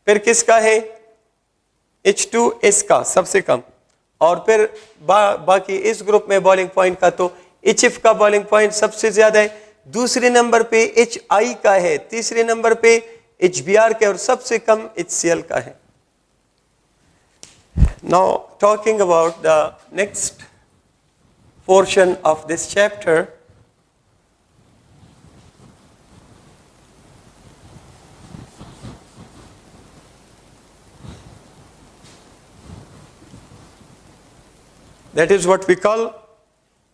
फिर किसका है? H2S का सबसे कम, और फिर बाकी इस ग्रुप में बॉइलिंग पॉइंट का तो HF का बॉइलिंग पॉइंट सबसे ज्यादा है, दूसरे नंबर पे HI का है, तीसरे नंबर पे HBr का, और सबसे कम HCl का है। Now talking about the next portion of this chapter, that is what we call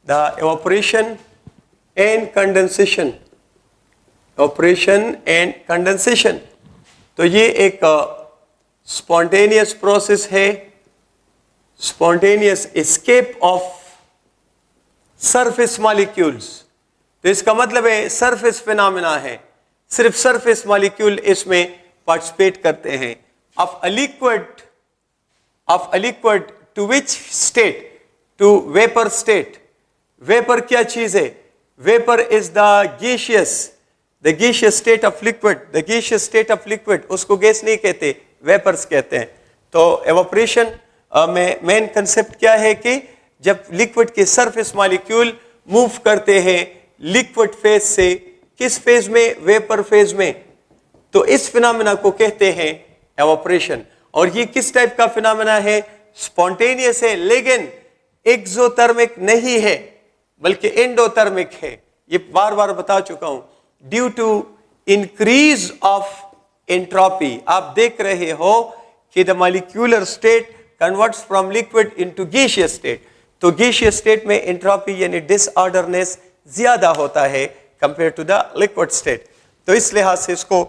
the evaporation and condensation. Evaporation and condensation. तो ये एक spontaneous process है, spontaneous escape of surface molecules। तो इसका मतलब है surface phenomena है, सिर्फ surface molecule इसमें participate करते हैं। of a liquid to which state? To vapor state। vapor क्या चीज है? vapor is the gaseous state of liquid। the gaseous state of liquid, उसको गैस नहीं कहते, vapors कहते हैं। तो evaporation में मेन कंसेप्ट क्या है कि जब लिक्विड के सरफेस मॉलिक्यूल मूव करते हैं लिक्विड फेज से किस फेज में? वेपर फेज में। तो इस फिनोमेना को कहते हैं एवापोरेशन। और ये किस टाइप का फिनोमेना है? स्पॉन्टेनियस है, लेकिन एक्सोथर्मिक नहीं है, बल्कि एंडोथर्मिक है। ये बार बार बता चुका हूं। Due to increase of entropy, आप देख रहे हो कि the molecular state converts from liquid into gaseous state. तो गैसियस स्टेट में एंट्रोपी यानी डिसऑर्डरनेस ज्यादा होता है compare to the liquid state. तो इस लिहाज से इसको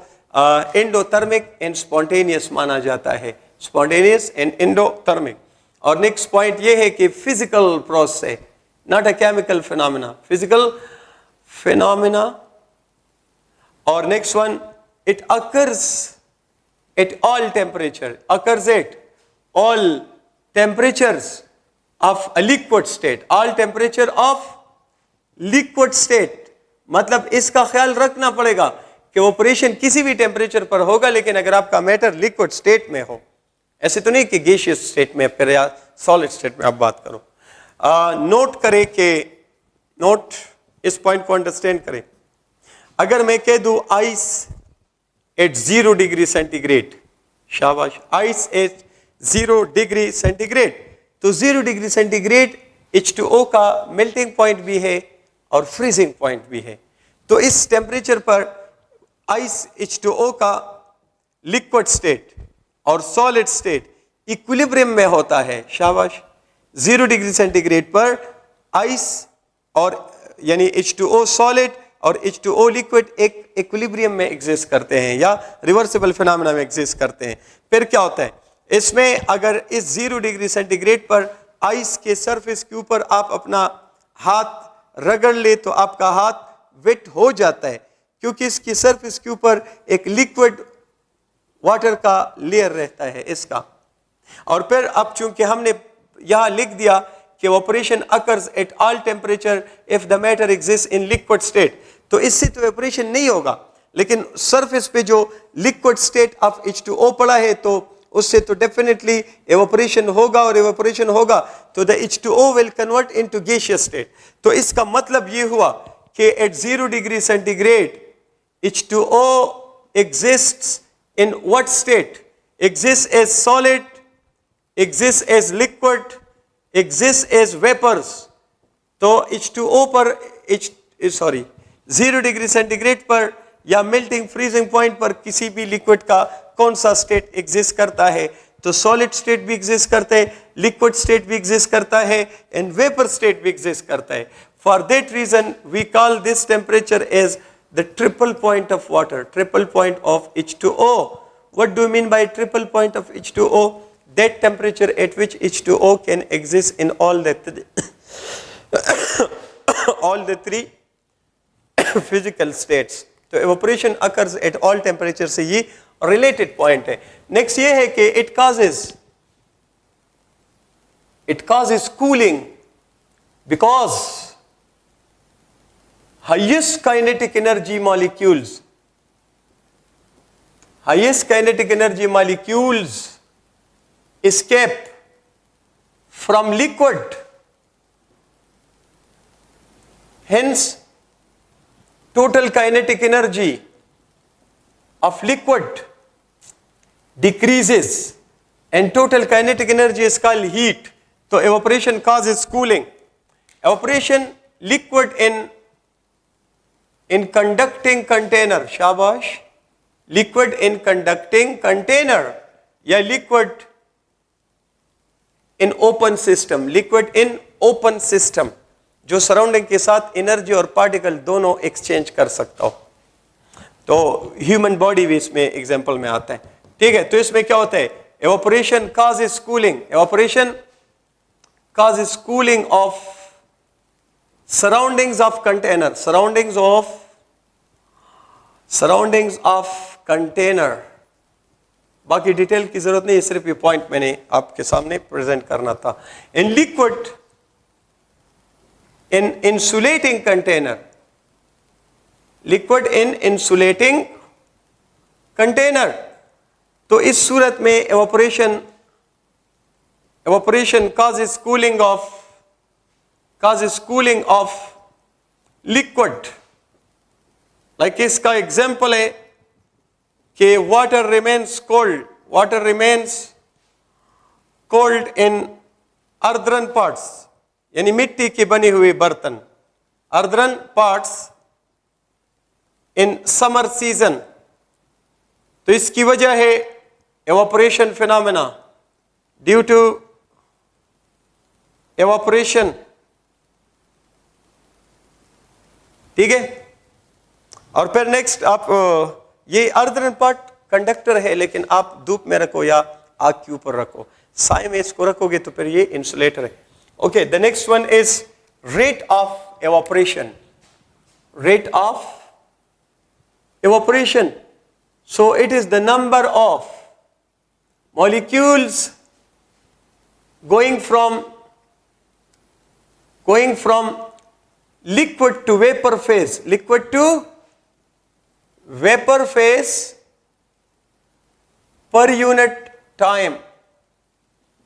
एंडोथर्मिक एंड स्पॉन्टेनियस माना जाता है, स्पॉन्टेनियस एंड एंडोथर्मिक। और नेक्स्ट पॉइंट ये है कि फिजिकल प्रोसेस है, not a chemical phenomena, physical phenomena. और next one, it occurs at all temperature, occurs at all temperatures of a liquid state, all temperature of liquid state। मतलब इसका ख्याल रखना पड़ेगा कि ऑपरेशन किसी भी टेम्परेचर पर होगा, लेकिन अगर आपका मैटर लिक्विड स्टेट में हो, ऐसे तो नहीं कि गैसियस स्टेट में फिर या सॉलिड स्टेट में आप बात करो। नोट करें कि नोट इस पॉइंट को अंडरस्टैंड करें। अगर मैं कह दूं आइस एट 0 डिग्री सेंटीग्रेड, शाबाश, आइस एट 0 डिग्री सेंटीग्रेड, तो 0 डिग्री सेंटीग्रेड H2O का मेल्टिंग पॉइंट भी है और फ्रीजिंग पॉइंट भी है। तो इस टेम्परेचर पर आइस H2O का लिक्विड स्टेट और सॉलिड स्टेट इक्विलिब्रियम में होता है, शाबाश। 0 डिग्री सेंटीग्रेड पर आइस और यानी H2O सॉलिड और H2O लिक्विड एक इक्विलिब्रियम में एग्जिस्ट करते हैं या रिवर्सिबल फिनोमेना में एग्जिस्ट करते हैं। फिर क्या होता है इसमें, अगर इस 0 डिग्री सेंटीग्रेड पर आइस के सरफेस के ऊपर आप अपना हाथ रगड़ ले तो आपका हाथ वेट हो जाता है, क्योंकि इसकी सरफेस के ऊपर एक लिक्विड वाटर का लेयर रहता है इसका। और फिर अब चूंकि हमने यहां लिख दिया कि evaporation occurs at all temperature if the matter exists in liquid state, तो इससे तो evaporation नहीं होगा, लेकिन सरफेस पे जो लिक्विड स्टेट ऑफ H2O पड़ा है तो उससे तो डेफिनेटली evaporation होगा, और evaporation होगा तो the H2O will convert into gaseous state। तो इसका मतलब ये हुआ कि at 0 degree centigrade H2O exists in what state? Exists as solid, exists as liquid, exists as vapors। तो H2O पर 0 डिग्री सेंटीग्रेड पर या मेल्टिंग फ्रीजिंग पॉइंट पर किसी भी लिक्विड का कौन सा स्टेट एग्जिस्ट करता है? तो सॉलिड स्टेट भी एग्जिस्ट करता है, लिक्विड स्टेट भी एग्जिस्ट करता है, एंड वेपर स्टेट भी एग्जिस्ट करता है। For that reason we call this temperature as the triple point of water, triple point of H2O। What do you mean by triple point of H2O? That temperature at which H2O can exist in all the three physical states। तो evaporation occurs at all temperatures से ये related point है। Next ये है कि it causes cooling because highest kinetic energy molecules escape from liquid, hence total kinetic energy of liquid decreases and total kinetic energy is called heat। तो evaporation causes cooling। evaporation liquid in conducting container, शाबाश, liquid in conducting container या liquid in open system, liquid in open system जो surrounding के साथ energy और particle दोनों exchange कर सकता हो। तो ह्यूमन बॉडी भी इसमें एग्जांपल में आता है, ठीक है। तो इसमें क्या होता है, evaporation causes cooling, evaporation causes cooling of surroundings of container, surroundings of container। बाकी डिटेल की जरूरत नहीं, सिर्फ ये पॉइंट मैंने आपके सामने प्रेजेंट करना था। In liquid in insulating container, liquid in insulating container। तो इस सूरत में evaporation causes cooling of liquid। like इसका एग्जाम्पल है कि water remains cold in earthen pots, यानी मिट्टी की बनी हुई बर्तन, earthen pots in summer season। तो इसकी वजह है evaporation phenomena, due to evaporation, ठीक है। और फिर नेक्स्ट आप ये earthen pot कंडक्टर है, लेकिन आप धूप में रखो या आग के ऊपर रखो, साए में इसको रखोगे तो फिर ये इंसुलेटर है। Okay, the next one is rate of evaporation. Rate of evaporation. So it is the number of molecules going from liquid to vapor phase, per unit time।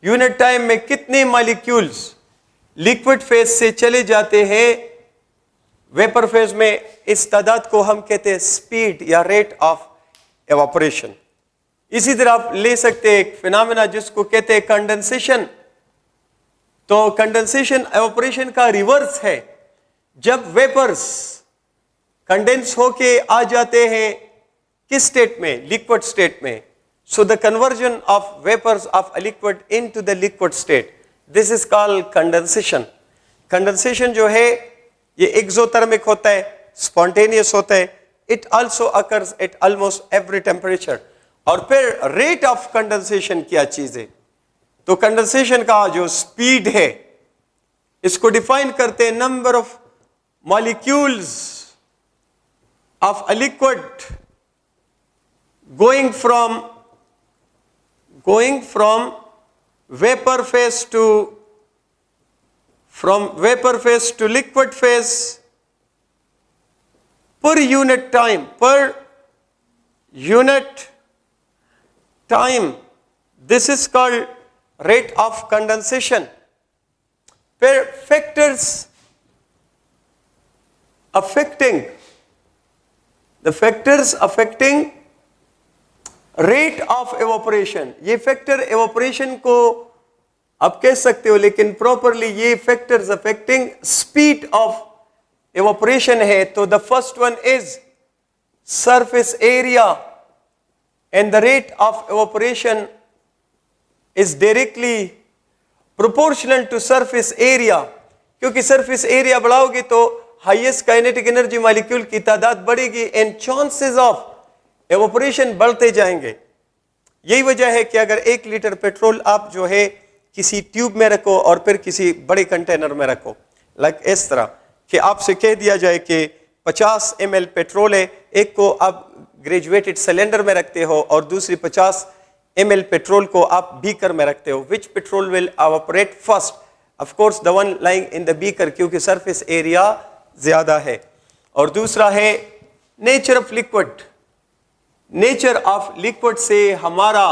Unit time में कितने मॉलिक्यूल्स लिक्विड फेज से चले जाते हैं vapour phase में, इस तादाद को हम कहते हैं स्पीड या रेट ऑफ एवापोरेशन। इसी तरह आप ले सकते हैं एक फिनोमेना जिसको कहते हैं कंडेंसेशन। तो कंडेंसेशन एवापोरेशन का रिवर्स है। जब वेपर्स कंडेंस होके आ जाते हैं किस स्टेट में, लिक्विड स्टेट में, So the conversion of vapors of a liquid into the liquid state, this is called condensation. Condensation जो है ये exothermic होता है, spontaneous होता है. It also occurs at almost every temperature. और फिर rate of condensation क्या चीज है? तो condensation का जो speed है इसको define करते हैं number of molecules of a liquid going from vapor phase to liquid phase per unit time. This is called rate of condensation. Per factors affecting rate of evaporation. ये factor evaporation को आप कह सकते हो, लेकिन properly ये factors affecting speed of evaporation है. तो the first one is surface area, and the rate of evaporation is directly proportional to surface area. क्योंकि surface area बढ़ाओगे तो highest kinetic energy molecule की तादाद बढ़ेगी and chances of evaporation बढ़ते जाएंगे. यही वजह है कि अगर 1 लीटर पेट्रोल आप जो है किसी ट्यूब में रखो और फिर किसी बड़े कंटेनर में रखो, लाइक इस तरह कि आपसे कह दिया जाए कि 50 ml पेट्रोल है, एक को आप ग्रेजुएटेड सिलेंडर में रखते हो और दूसरी 50 ml पेट्रोल को आप बीकर में रखते हो. Which petrol will evaporate first? Of course the one lying in the beaker, क्योंकि सरफेस एरिया ज्यादा है. और दूसरा है nature of liquid. Nature of liquid से हमारा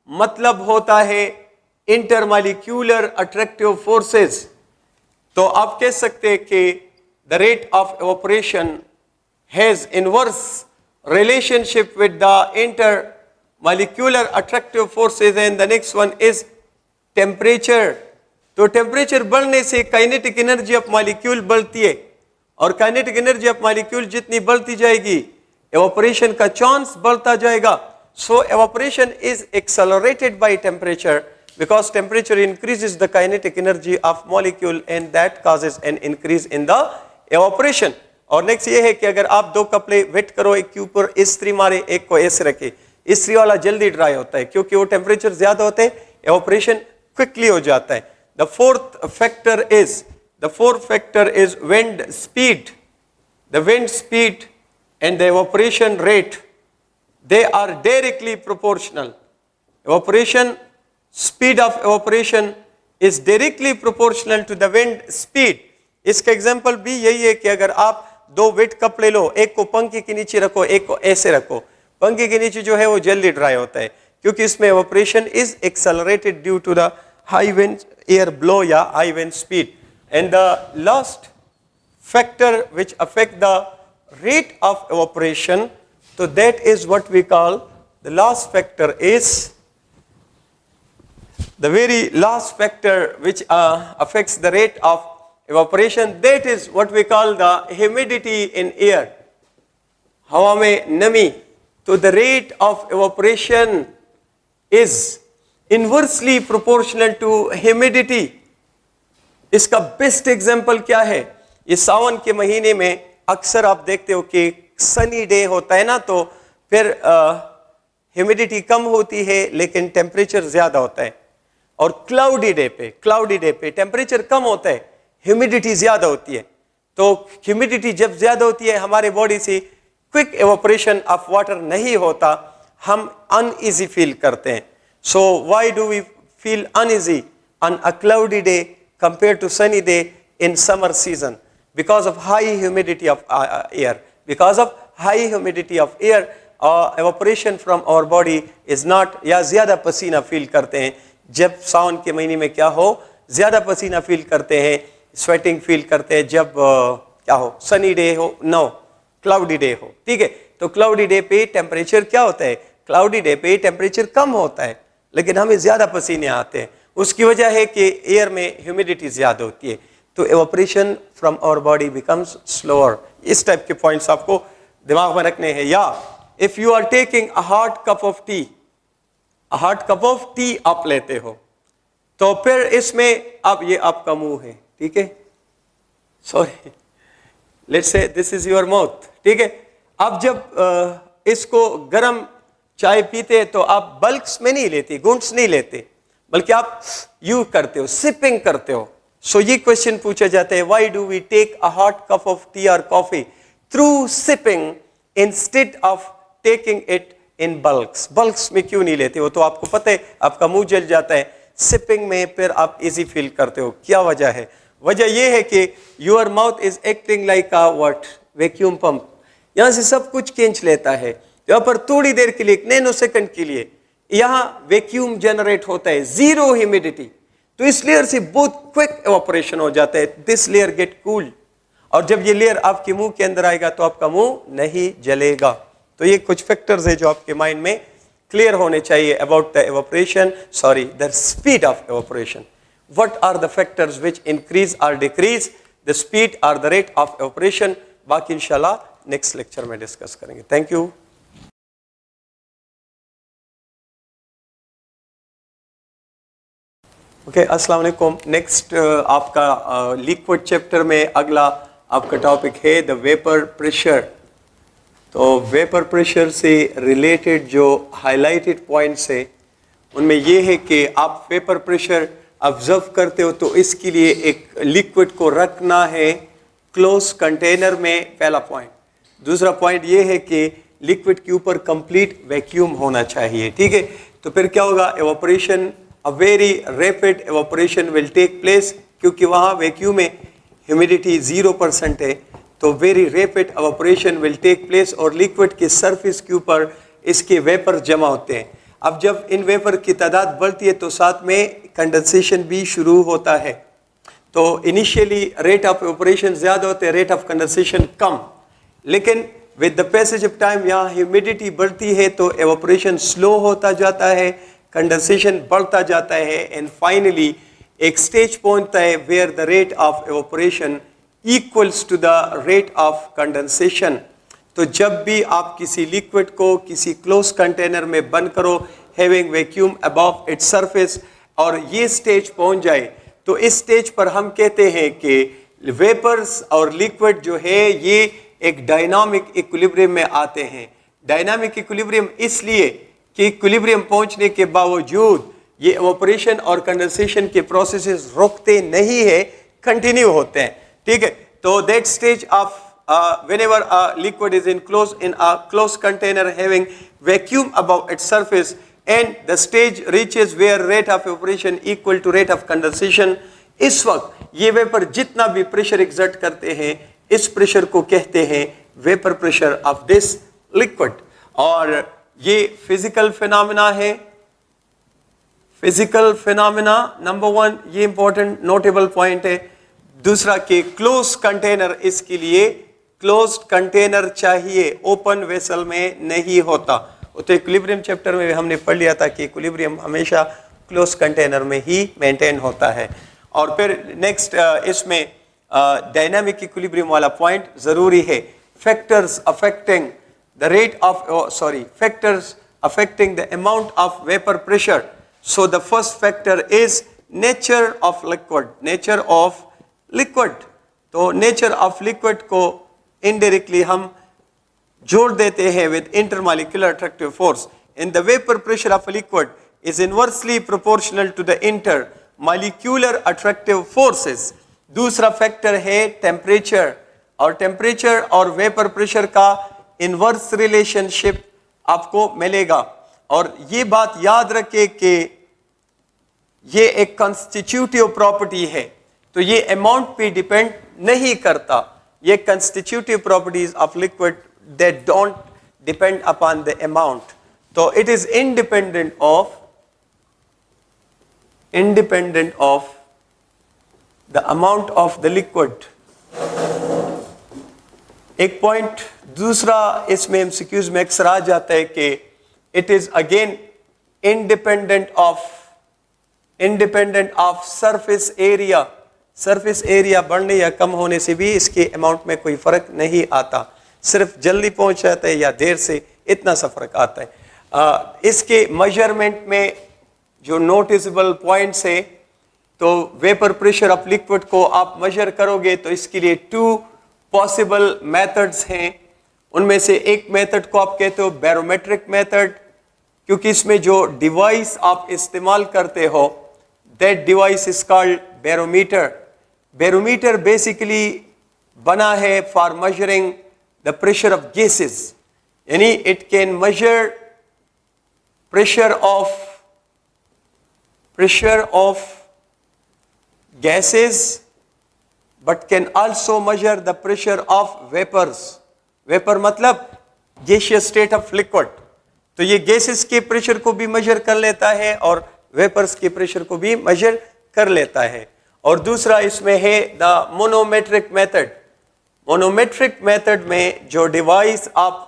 मतलब होता है इंटरमॉलिक्यूलर अट्रैक्टिव फोर्सेस. तो आप कह सकते हैं कि the rate of evaporation has inverse relationship with the intermolecular attractive forces. And the next one is temperature. तो टेम्परेचर बढ़ने से काइनेटिक एनर्जी ऑफ मॉलिक्यूल बढ़ती है, और काइनेटिक एनर्जी ऑफ मॉलिक्यूल जितनी बढ़ती जाएगी evaporation का चांस बढ़ता जाएगा. So evaporation is accelerated by temperature because temperature increases the kinetic energy of molecule and that causes an increase in the evaporation. और नेक्स्ट ये है कि अगर आप 2 कपड़े वेट करो, एक के ऊपर इस्त्री मारे, एक को ऐसे रखे, इस्त्री वाला जल्दी ड्राई होता है क्योंकि वो टेम्परेचर ज्यादा होते हैं, evaporation क्विकली हो जाता है. The fourth factor is wind speed. The wind speed and the evaporation rate, they are directly proportional. Speed of evaporation is directly proportional to the wind speed. इसका एग्जाम्पल भी यही है कि अगर आप 2 वेट कपड़े लो, एक को पंखे के नीचे रखो, एक को ऐसे रखो, पंखे के नीचे जो है वो जल्दी ड्राई होता है क्योंकि इसमें evaporation is accelerated due to the high wind air blow या high wind speed. And the last factor which affect the rate of evaporation, so that is what we call the last factor is the very last factor which affects the rate of evaporation, that is what we call the humidity in air. हवा में नमी. तो the rate of evaporation is inversely proportional to humidity. इसका best example क्या है? ये सावन के महीने में अक्सर आप देखते हो कि सनी डे होता है ना, तो फिर ह्यूमिडिटी कम होती है लेकिन टेम्परेचर ज्यादा होता है. और क्लाउडी डे पे टेम्परेचर कम होता है, ह्यूमिडिटी ज्यादा होती है. तो ह्यूमिडिटी जब ज्यादा होती है हमारे बॉडी से क्विक एवापोरेशन ऑफ वाटर नहीं होता, हम अनईजी फील करते हैं. So why do we feel uneasy on a cloudy day compared to sunny day in summer season? Because of high humidity of air. Because of high humidity of air, evaporation from our body is not, या ज़्यादा पसीना feel करते हैं. जब सावन के महीने में क्या हो, ज़्यादा पसीना फील करते हैं, स्वेटिंग फील करते हैं. जब क्या हो, सनी डे हो, नो क्लाउडी डे हो, ठीक है. तो क्लाउडी डे पे टेम्परेचर क्या होता है? क्लाउडी डे पे टेम्परेचर कम होता है लेकिन हमें ज़्यादा पसीने आते हैं. उसकी वजह है कि एयर में ह्यूमिडिटी ज्यादा होती है, तो evaporation from our body becomes slower. इस टाइप के पॉइंट्स आपको दिमाग में रखने हैं. या if you are taking a hot cup of tea, hot cup of tea आप लेते हो, तो फिर इसमें अब ये आपका मुंह है, ठीक है, sorry, let's say this is your mouth, ठीक है। अब जब इसको गर्म चाय पीते हैं तो आप बल्क्स में नहीं लेते, गुंट्स नहीं लेते, बल्कि आप यू करते हो, सिपिंग करते हो। सो ये क्वेश्चन पूछा जाता है, why do we take a hot cup of tea और coffee through sipping instead of taking it in bulks? Bulks में क्यों नहीं लेते हो? तो आपको पता है आपका मुंह जल जाता है, सिपिंग में फिर आप इजी फील करते हो। क्या वजह है? वजह यह है कि your mouth is acting like a what, vacuum pump, यहां से सब कुछ खींच लेता है। यहाँ पर थोड़ी देर के लिए, एक नैनो सेकंड के लिए यहां वैक्यूम जनरेट होता है, जीरो ह्यूमिडिटी, तो इस लेयर से बहुत क्विक एवापोरेशन हो जाता है, दिस लेयर गेट कूल्ड, और जब ये लेयर आपके मुंह के अंदर आएगा तो आपका मुंह नहीं जलेगा। तो ये कुछ फैक्टर्स है जो आपके माइंड में क्लियर होने चाहिए about the evaporation, sorry the speed of evaporation. What are the factors which increase और डिक्रीज द स्पीड और द रेट ऑफ एवापोरेशन? बाकी इंशाल्लाह नेक्स्ट लेक्चर में डिस्कस करेंगे। Thank you. ओके, अस्सलाम वालेकुम। नेक्स्ट आपका लिक्विड चैप्टर में अगला आपका टॉपिक है द वेपर प्रेशर। तो वेपर प्रेशर से रिलेटेड जो हाईलाइटेड पॉइंट्स है उनमें ये है कि आप वेपर प्रेशर ऑब्जर्व करते हो तो इसके लिए एक लिक्विड को रखना है क्लोज कंटेनर में, पहला पॉइंट। दूसरा पॉइंट ये है कि लिक्विड के ऊपर कंप्लीट वैक्यूम होना चाहिए, ठीक है। तो फिर क्या होगा, evaporation, a very rapid evaporation will take place, क्योंकि वहाँ वैक्यूम में ह्यूमिडिटी 0% है, तो very rapid evaporation will take place और लिक्विड के सरफेस के ऊपर इसके वेपर जमा होते हैं। अब जब इन वेपर की तादाद बढ़ती है तो साथ में कंडेंसेशन भी शुरू होता है। तो इनिशियली रेट ऑफ एवापोरेशन ज़्यादा होते हैं, रेट ऑफ कंडेंसेशन कम, लेकिन with the passage of time यहाँ ह्यूमिडिटी बढ़ती है तो एवापोरेशन स्लो होता जाता है, कंडेंसेशन बढ़ता जाता है, एंड फाइनली एक स्टेज पहुंचता है where the rate of evaporation equals to the rate of condensation. तो जब भी आप किसी लिक्विड को किसी क्लोज कंटेनर में बंद करो having vacuum above its surface और ये स्टेज पहुंच जाए, तो इस स्टेज पर हम कहते हैं कि वेपर्स और लिक्विड जो है ये एक डायनामिक इक्विलिब्रियम में आते हैं। डायनामिक इक्विलिब्रियम इसलिए कि इक्विलिब्रियम पहुंचने के बावजूद ये एवापोरेशन और कंडेंसेशन के प्रोसेसेस रुकते नहीं है, कंटिन्यू होते हैं, ठीक है। तो that stage of whenever a liquid is enclosed in a closed container having vacuum above its surface and the stage reaches where rate of evaporation equal to rate of condensation, इस वक्त ये vapour जितना भी pressure exert करते हैं इस pressure को कहते हैं vapour pressure of this liquid. और ये फिजिकल फिनोमेना है, फिजिकल फिनोमेना नंबर 1, ये इंपॉर्टेंट नोटेबल पॉइंट है। दूसरा कि क्लोज कंटेनर, इसके लिए क्लोज्ड कंटेनर चाहिए, ओपन वेसल में नहीं होता। तो इक्विलिब्रियम चैप्टर में हमने पढ़ लिया था कि इक्विलिब्रियम हमेशा क्लोज कंटेनर में ही मेंटेन होता है। और फिर नेक्स्ट इसमें डायनामिक इक्विलिब्रियम वाला पॉइंट जरूरी है, factors affecting the rate of factors affecting the amount of vapour pressure. So the first factor is nature of liquid, nature of liquid. तो नेचर ऑफ लिक्विड को इनडायरेक्टली हम जोड़ देते हैं with intermolecular attractive force. In the vapour pressure of liquid is inversely proportional to the intermolecular attractive forces. दूसरा factor है temperature, और temperature और वेपर प्रेशर का इनवर्स रिलेशनशिप आपको मिलेगा। और ये बात याद रखें कि ये एक कॉन्स्टिट्यूटिव प्रॉपर्टी है, तो ये अमाउंट पे डिपेंड नहीं करता। ये constitutive properties of liquid that don't depend upon the amount, तो it is independent of the amount of the liquid. एक पॉइंट दूसरा इसमें एमसीक्यूज में अक्सर आ जाता है कि it is again independent of surface area. Surface area बढ़ने या कम होने से भी इसके अमाउंट में कोई फर्क नहीं आता, सिर्फ जल्दी पहुंच जाता है या देर से, इतना सा फर्क आता है। इसके मेजरमेंट में जो नोटिसेबल पॉइंट्स है, तो वेपर प्रेशर ऑफ लिक्विड को आप मेजर करोगे तो इसके लिए 2 पॉसिबल मेथड्स हैं। उनमें से एक मेथड को आप कहते हो बैरोमेट्रिक मेथड, क्योंकि इसमें जो डिवाइस आप इस्तेमाल करते हो that device is called barometer. Barometer basically बना है for measuring the pressure of gases, यानी it can measure pressure of gases but can also measure the pressure of vapors. Vapor मतलब gaseous state of liquid, तो ये gases के pressure को भी major कर लेता है और वेपर्स के प्रेशर को भी मेजर कर लेता है। और दूसरा इसमें है द मोनोमेट्रिक मेथड। मोनोमेट्रिक मेथड में जो डिवाइस आप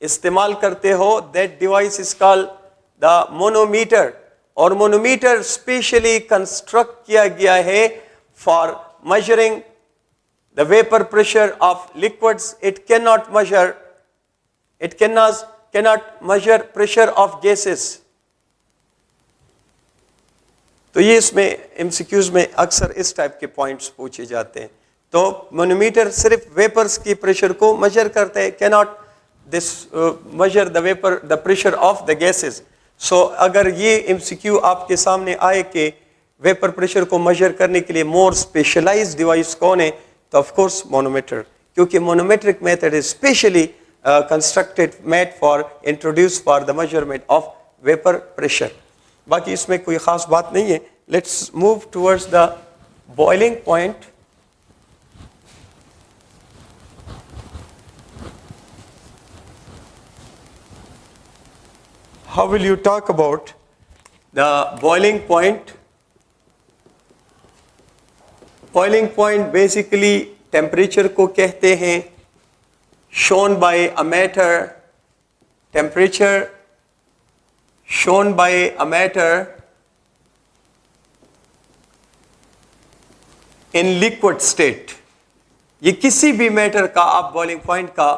इस्तेमाल करते हो that device is called the manometer, और मोनोमीटर स्पेशली कंस्ट्रक्ट किया गया है for measuring the vapour pressure of liquids. It can not major pressure of gases. तो ये इसमें एमसीक्यूज में अक्सर इस टाइप के पॉइंट्स पूछे जाते हैं। तो मोनोमीटर सिर्फ वेपर्स की प्रेशर को मेजर करते हैं, can not this measure the pressure of the gases. So अगर ये एमसीक्यू आपके सामने आए कि वेपर प्रेशर को मेजर करने के लिए मोर स्पेशलाइज्ड डिवाइस कौन है, तो ऑफ कोर्स मोनोमीटर, क्योंकि manometric method is specially constructed made for introduce for the measurement of vapour pressure. बाकी इसमें कोई खास बात नहीं है। Let's move towards the boiling point. How will you talk about the boiling point? Boiling point basically temperature को कहते हैं, shown by a meter, temperature shown by a meter in liquid state। ये किसी भी मैटर का आप boiling point का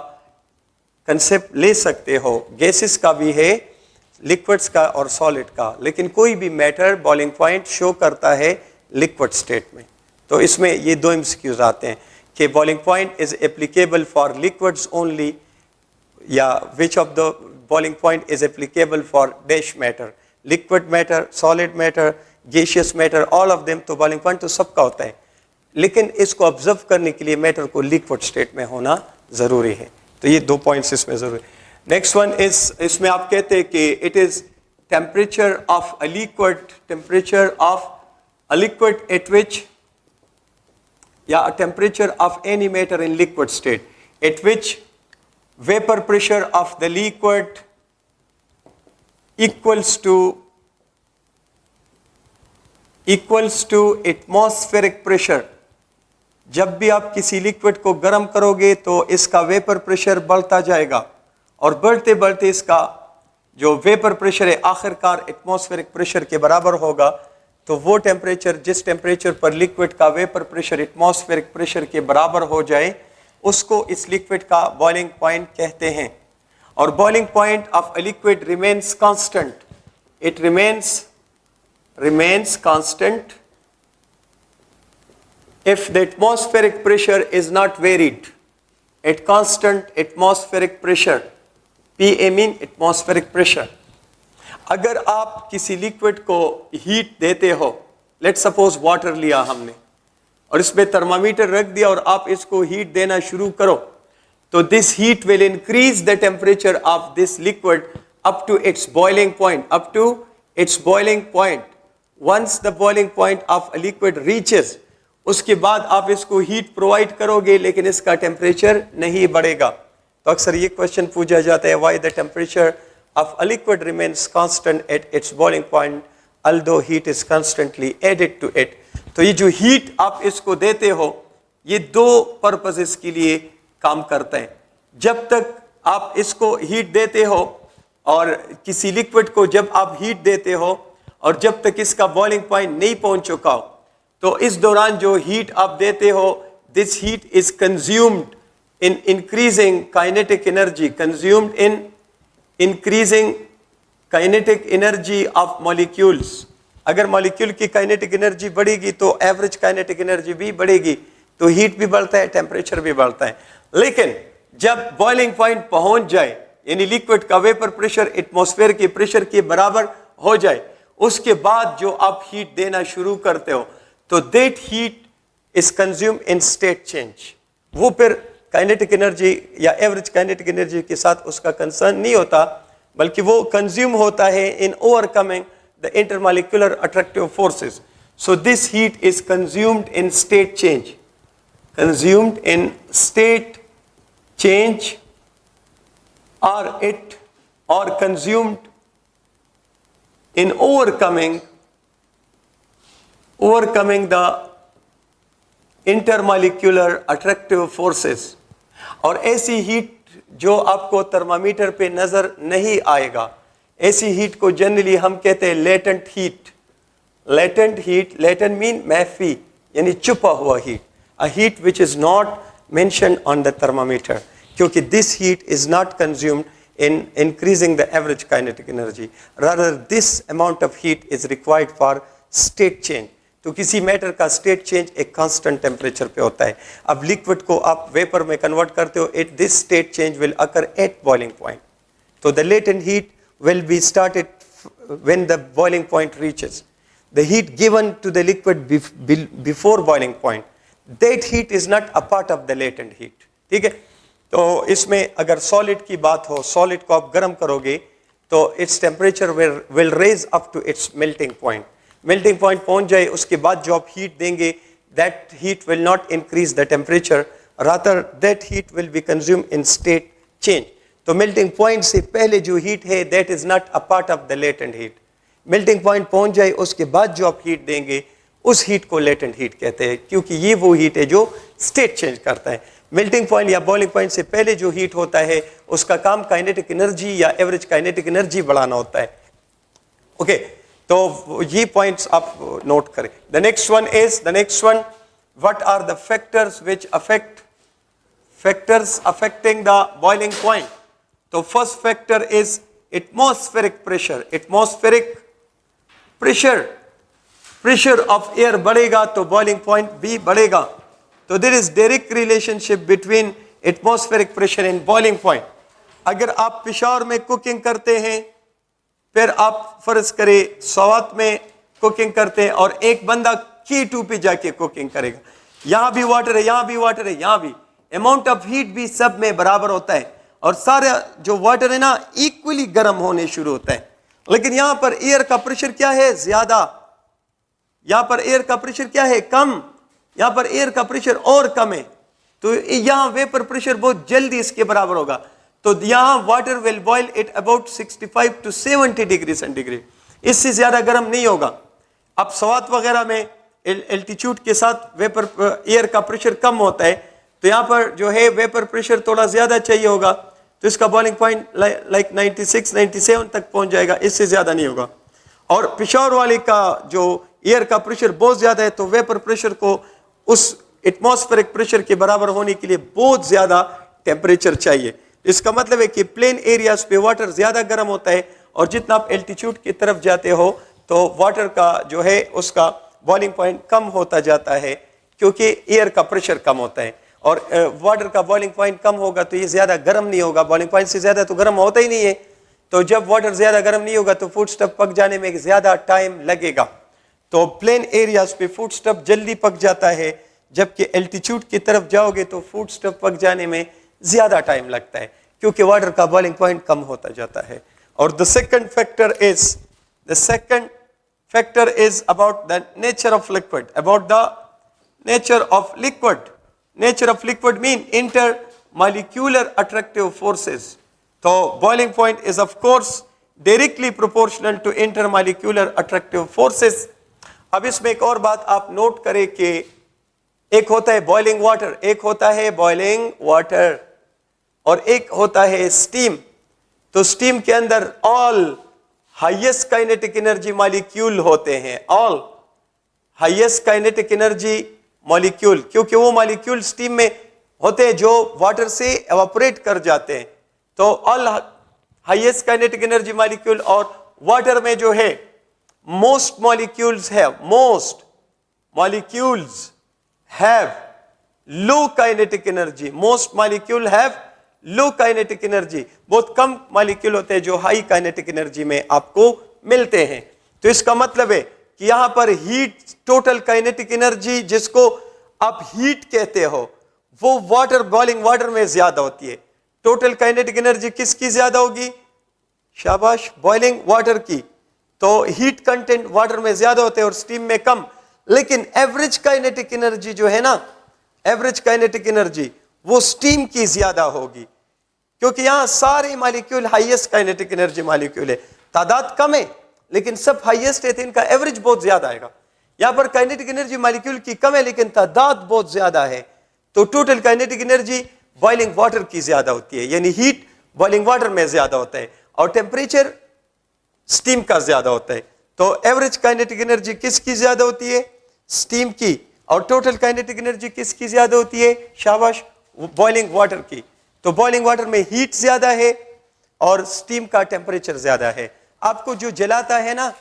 concept ले सकते हो, गैसेस का भी है, लिक्विड्स का और सॉलिड का, लेकिन कोई भी मैटर बॉइलिंग पॉइंट शो करता है लिक्विड स्टेट में। तो इसमें ये 2 एमसीक्यूज आते हैं कि boiling point is applicable for liquids only, या which of the boiling point is applicable for dash matter, liquid matter, solid matter, gaseous matter, all of them. तो बॉइलिंग पॉइंट तो सबका होता है, लेकिन इसको ऑब्जर्व करने के लिए मैटर को लिक्विड स्टेट में होना जरूरी है। तो ये 2 पॉइंट्स इसमें जरूरी है। नेक्स्ट वन इज, इसमें आप कहते हैं कि it is temperature of a liquid, temperature of a liquid at which, या temperature of any matter in liquid state at which vapour pressure of the liquid equals to atmospheric pressure. जब भी आप किसी लिक्विड को गर्म करोगे तो इसका वेपर प्रेशर बढ़ता जाएगा, और बढ़ते बढ़ते इसका जो वेपर प्रेशर है आखिरकार एटमॉस्फेरिक प्रेशर के बराबर होगा। तो वो टेम्परेचर, जिस टेम्परेचर पर लिक्विड का वेपर प्रेशर एटमॉस्फेरिक प्रेशर के बराबर हो जाए, उसको इस लिक्विड का बॉइलिंग पॉइंट कहते हैं। और boiling point of a liquid remains constant, it remains constant if the atmospheric pressure is not varied at constant atmospheric pressure। PA mean atmospheric pressure। अगर आप किसी लिक्विड को हीट देते हो, लेट सपोज वाटर लिया हमने और इसमें थर्मामीटर रख दिया और आप इसको हीट देना शुरू करो, तो this heat will increase the temperature of this liquid up to its boiling point. Once the boiling point of a liquid reaches, उसके बाद आप इसको हीट प्रोवाइड करोगे लेकिन इसका टेम्परेचर नहीं बढ़ेगा। तो अक्सर ये क्वेश्चन पूछा जाता है, why the temperature of a liquid remains constant at its boiling point although heat is constantly added to it। तो ये जो हीट आप इसको देते हो, ये 2 पर्पसेस के लिए काम करता है। जब तक आप इसको हीट देते हो, और किसी लिक्विड को जब आप हीट देते हो और जब तक इसका बॉइलिंग पॉइंट नहीं पहुंच चुका हो, तो इस दौरान जो हीट आप देते हो, this heat is consumed in increasing kinetic energy, consumed in increasing kinetic energy of molecules, अगर मॉलिक्यूल की काइनेटिक एनर्जी बढ़ेगी तो एवरेज काइनेटिक एनर्जी भी बढ़ेगी, तो हीट भी बढ़ता है, टेम्परेचर भी बढ़ता है। लेकिन जब बॉइलिंग पॉइंट पहुंच जाए, यानी लिक्विड का वेपर प्रेशर एटमॉस्फेयर के प्रेशर के बराबर हो जाए, उसके बाद जो आप हीट देना शुरू करते हो, तो that heat is consume in state change. वो फिर काइनेटिक एनर्जी या एवरेज काइनेटिक एनर्जी के साथ उसका कंसर्न नहीं होता, बल्कि वो कंज्यूम होता है in overcoming the intermolecular attractive forces. So this heat is consumed in state change, consumed in state change, or consumed in overcoming the intermolecular attractive forces। और ऐसी हीट जो आपको थर्मामीटर पे नजर नहीं आएगा, ऐसी हीट को जनरली हम कहते हैं latent heat. Latent heat, latent mean मैफी, यानी छुपा हुआ heat, a heat which is not mentioned on the thermometer, क्योंकि this heat is not consumed in increasing the average kinetic energy, rather this amount of heat is required for state change। तो किसी matter का state change एक constant temperature पे होता है। अब liquid को आप वेपर में कन्वर्ट करते हो, it this state change will occur at boiling point. तो the latent heat will be started when the boiling point reaches the heat given to the liquid before boiling point, that heat is not a part of the latent heat. ठीक है, तो इसमें अगर solid की बात हो, solid को आप गर्म करोगे तो its temperature will raise up to its melting point. Melting point पहुंच जाए, उसके बाद जो आप हीट देंगे, that heat will not increase the temperature, rather that heat will be consume in state change. तो मेल्टिंग पॉइंट से पहले जो हीट है, that is not a part of the latent heat. Melting point पहुंच जाए, उसके बाद जो आप हीट देंगे, उस हीट को लेटेंट हीट कहते हैं, क्योंकि ये वो हीट है जो स्टेट चेंज करता है। मेल्टिंग पॉइंट या बॉइलिंग पॉइंट से पहले जो हीट होता है, उसका काम काइनेटिक एनर्जी या एवरेज काइनेटिक एनर्जी बढ़ाना होता है। ओके, तो ये पॉइंट्स आप नोट करें। The next one, what are the factors which affecting the boiling point. तो first factor is atmospheric pressure. Atmospheric pressure of air बढ़ेगा तो बॉइलिंग पॉइंट भी बढ़ेगा। तो there is direct relationship between atmospheric pressure and boiling point. अगर आप पेशावर में cooking करते हैं, फिर आप फर्ज करें सवात में कुकिंग करते हैं, और एक बंदा K2 पे जाके कुकिंग करेगा, यहां भी वाटर है, यहां भी वाटर है, यहां भी, अमाउंट ऑफ हीट भी सब में बराबर होता है, और सारा जो वाटर है ना इक्वली गर्म होने शुरू होता है। लेकिन यहां पर एयर का प्रेशर क्या है, ज्यादा। यहां पर एयर का प्रेशर क्या है, कम। यहां पर एयर का प्रेशर और कम है, तो यहां वेपर प्रेशर बहुत जल्दी इसके बराबर होगा। तो यहां water will boil it about 65 to 70 degree centigrade, इससे ज्यादा गर्म नहीं होगा। अब सवात वगैरह में एल्टीट्यूड के साथ वेपर एयर का प्रेशर कम होता है, तो यहां पर जो है वेपर प्रेशर थोड़ा ज्यादा चाहिए होगा, तो इसका बॉइलिंग पॉइंट लाइक 96 97 तक पहुंच जाएगा, इससे ज्यादा नहीं होगा। और पेशावर वाले का जो एयर का प्रेशर बहुत ज्यादा है, तो वेपर प्रेशर को उस एटमॉस्फेरिक प्रेशर के बराबर होने के लिए बहुत ज्यादा टेम्परेचर चाहिए। इसका मतलब है कि प्लेन एरियाज पे वाटर ज्यादा गर्म होता है, और जितना आप एल्टीट्यूड की तरफ जाते हो तो वाटर का जो है उसका बॉइलिंग पॉइंट कम होता जाता है, क्योंकि एयर का प्रेशर कम होता है। और वाटर का बॉइलिंग पॉइंट कम होगा तो ये ज्यादा गर्म नहीं होगा, बॉइलिंग पॉइंट से ज्यादा तो गर्म होता ही नहीं है। तो जब वाटर ज्यादा गर्म नहीं होगा तो फूड स्टफ पक जाने में ज्यादा टाइम लगेगा। तो प्लेन एरियाज पे फूड स्टफ जल्दी पक जाता है, जबकि एल्टीट्यूड की तरफ जाओगे तो फूड स्टफ पक जाने में ज्यादा टाइम लगता है, क्योंकि वाटर का बॉइलिंग पॉइंट कम होता जाता है। और the second factor is about the nature of liquid. About the nature of liquid, nature of liquid mean intermolecular attractive forces. तो boiling point is of course directly proportional to intermolecular attractive forces. अब इसमें एक और बात आप note करें कि एक होता है बॉइलिंग वाटर, एक होता है बॉइलिंग वाटर, और एक होता है स्टीम। तो स्टीम के अंदर all highest kinetic energy molecule होते हैं, all highest kinetic energy molecule, क्योंकि वो मॉलिक्यूल स्टीम में होते हैं जो वाटर से एवापोरेट कर जाते हैं। तो all highest kinetic energy molecule और वाटर में जो है most molecules have low kinetic energy. Most molecule have low kinetic energy. बहुत कम मॉलिक्यूल होते हैं जो हाई काइनेटिक एनर्जी में आपको मिलते हैं. तो इसका मतलब है कि यहां पर हीट, टोटल काइनेटिक एनर्जी जिसको आप हीट कहते हो, वो वाटर, बॉइलिंग वाटर में ज्यादा होती है. टोटल काइनेटिक एनर्जी किसकी ज्यादा होगी? शाबाश, बॉइलिंग वाटर की. तो हीट कंटेंट वाटर में ज्यादा होते हैं और स्टीम में कम. लेकिन एवरेज काइनेटिक एनर्जी जो है ना, एवरेज काइनेटिक एनर्जी वो स्टीम की ज्यादा होगी, क्योंकि यहां सारे molecule highest kinetic energy molecule है. तादाद कम है लेकिन सब हाईएस्ट है, तो इनका एवरेज बहुत ज्यादा आएगा. यहां पर काइनेटिक एनर्जी मॉलिक्यूल की कम है लेकिन तादाद बहुत ज्यादा है, तो total kinetic energy boiling water की ज्यादा होती है. यानी हीट बॉइलिंग वाटर में ज्यादा होता है और टेम्परेचर स्टीम का ज्यादा होता है. तो एवरेज काइनेटिक एनर्जी किसकी ज्यादा होती है? स्टीम की. और टोटल काइनेटिक एनर्जी किसकी ज्यादा होती है? शाबाश, बॉइलिंग वाटर की. तो बॉइलिंग वाटर में हीट ज्यादा है और स्टीम का टेम्परेचर ज्यादा है. आपको जो जलाता है ना,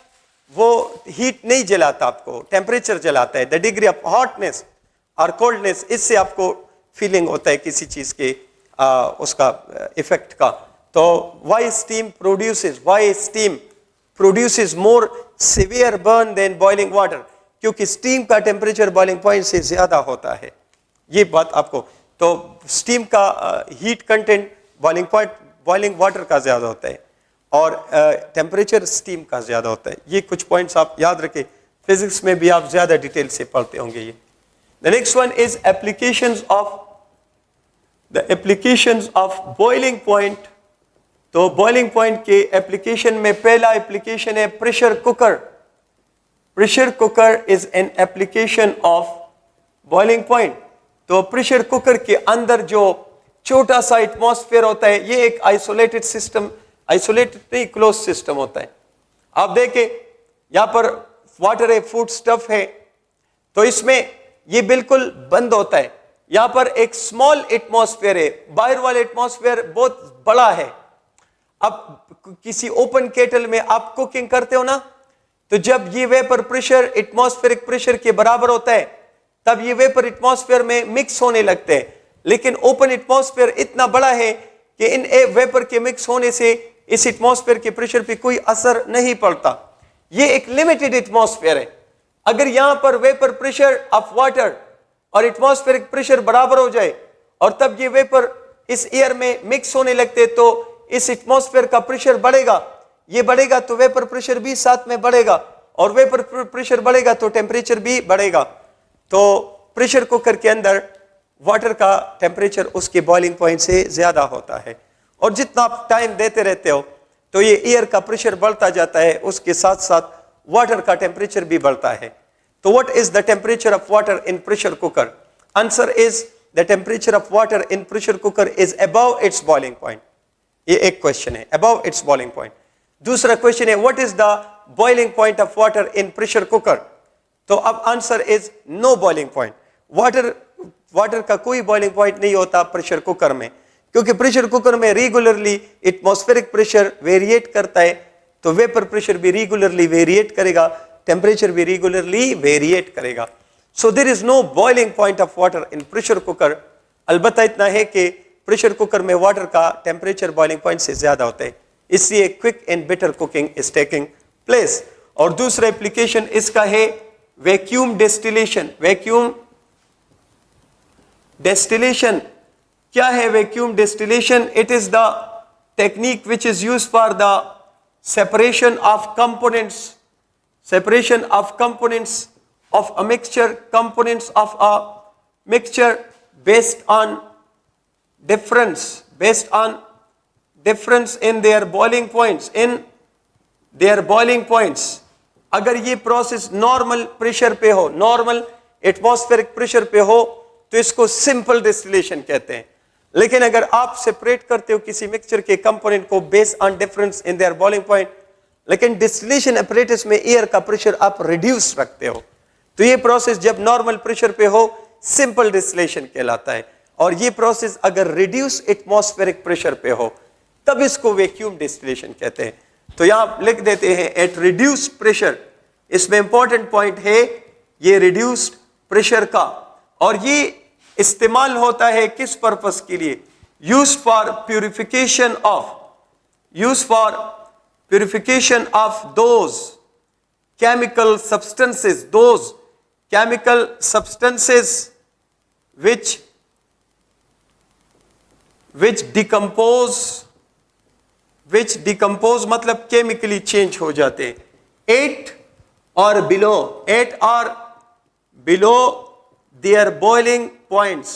वो हीट नहीं जलाता, आपको टेम्परेचर जलाता है. द डिग्री ऑफ हॉटनेस और कोल्डनेस, इससे आपको फीलिंग होता है किसी चीज के उसका इफेक्ट का. तो why steam produces more severe burn than boiling water, क्योंकि स्टीम का टेम्परेचर बॉइलिंग पॉइंट से ज्यादा होता है. ये बात आपको, तो स्टीम का हीट कंटेंट बॉइलिंग वाटर का ज्यादा होता है और टेम्परेचर स्टीम का ज्यादा होता है. ये कुछ पॉइंट्स आप याद रखें, फिजिक्स में भी आप ज्यादा डिटेल से पढ़ते होंगे ये. The next one is applications of boiling point. तो बॉइलिंग पॉइंट के एप्लीकेशन में पहला एप्लीकेशन है pressure cooker. Pressure cooker is an application of boiling point. तो प्रेशर कुकर के अंदर जो छोटा सा एटमॉस्फेयर होता है, ये एक आइसोलेटेड सिस्टम, आइसोलेटेड नहीं, क्लोज सिस्टम होता है. आप देखें यहां पर वाटर है, फूड स्टफ है, तो इसमें ये बिल्कुल बंद होता है. यहां पर एक स्मॉल एटमॉस्फेयर है, बाहर वाला एटमॉस्फेयर बहुत बड़ा है. अब किसी ओपन केटल में आप कुकिंग करते हो ना, तो जब ये वेपर प्रेशर एटमॉस्फेरिक प्रेशर के बराबर होता है, तब ये वेपर एटमॉस्फेयर में मिक्स होने लगते हैं. लेकिन ओपन एटमॉस्फेयर इतना बड़ा है कि इन वेपर के मिक्स होने से इस एटमॉस्फेयर के प्रेशर पे कोई असर नहीं पड़ता. ये एक लिमिटेड एटमॉस्फेयर है. अगर यहां पर वेपर प्रेशर ऑफ वाटर और एटमॉस्फेरिक प्रेशर बराबर हो जाए और तब ये वेपर इस एयर में मिक्स होने लगते, तो इस एटमॉस्फेयर का प्रेशर बढ़ेगा. ये बढ़ेगा तो वेपर प्रेशर भी साथ में बढ़ेगा, और वेपर प्रेशर बढ़ेगा तो टेम्परेचर भी बढ़ेगा. तो प्रेशर कुकर के अंदर वाटर का टेम्परेचर उसके बॉइलिंग पॉइंट से ज्यादा होता है, और जितना आप टाइम देते रहते हो तो ये एयर का प्रेशर बढ़ता जाता है, उसके साथ साथ वाटर का टेम्परेचर भी बढ़ता है. तो what is the temperature of water in pressure cooker? Answer is the temperature of water in pressure cooker is above its boiling point. ये एक क्वेश्चन है, अबव इट्स बॉइलिंग पॉइंट. दूसरा क्वेश्चन है what is the boiling point of water in pressure cooker? तो अब answer is no boiling point. Water का कोई boiling point नहीं होता प्रेशर कुकर में, क्योंकि प्रेशर कुकर में रेगुलरली एटमॉस्फेरिक प्रेशर वेरिएट करता है, तो वेपर प्रेशर भी रेगुलरली वेरिएट करेगा, टेम्परेचर भी रेगुलरली वेरिएट करेगा. So there is no boiling point of water in pressure cooker. अलबत्ता इतना है कि प्रेशर कुकर में वाटर का टेम्परेचर बॉइलिंग पॉइंट से ज्यादा होता है, इसलिए quick and better cooking is taking place. और दूसरा एप्लीकेशन इसका है वैक्यूम डिस्टिलेशन. वैक्यूम डिस्टिलेशन क्या है? Vacuum distillation, it is the technique which is used for the separation of components of a mixture, components of a mixture based on difference in their boiling points. अगर ये process normal pressure पे हो, normal atmospheric pressure पे हो, तो इसको simple distillation कहते हैं. लेकिन अगर आप सेपरेट करते हो किसी मिक्सचर के कंपोनेंट को based on difference in their boiling point, लेकिन डिस्टिलेशन अपरेटस में एयर का प्रेशर आप रिड्यूस रखते हो, तो ये प्रोसेस जब नॉर्मल प्रेशर पे हो सिंपल डिस्टिलेशन कहलाता है. और ये प्रोसेस अगर रिड्यूस एटमॉस्फेरिक प्रेशर पे हो तब इसको वैक्यूम डिस्टिलेशन कहते हैं. तो यहां लिख देते हैं एट रिड्यूस्ड प्रेशर। इसमें इंपॉर्टेंट पॉइंट है ये रिड्यूस्ड प्रेशर का, और ये इस्तेमाल होता है किस पर्पस के लिए? Used for purification of those chemical substances which decompose मतलब केमिकली चेंज हो जाते हैं। 8 or below their boiling points।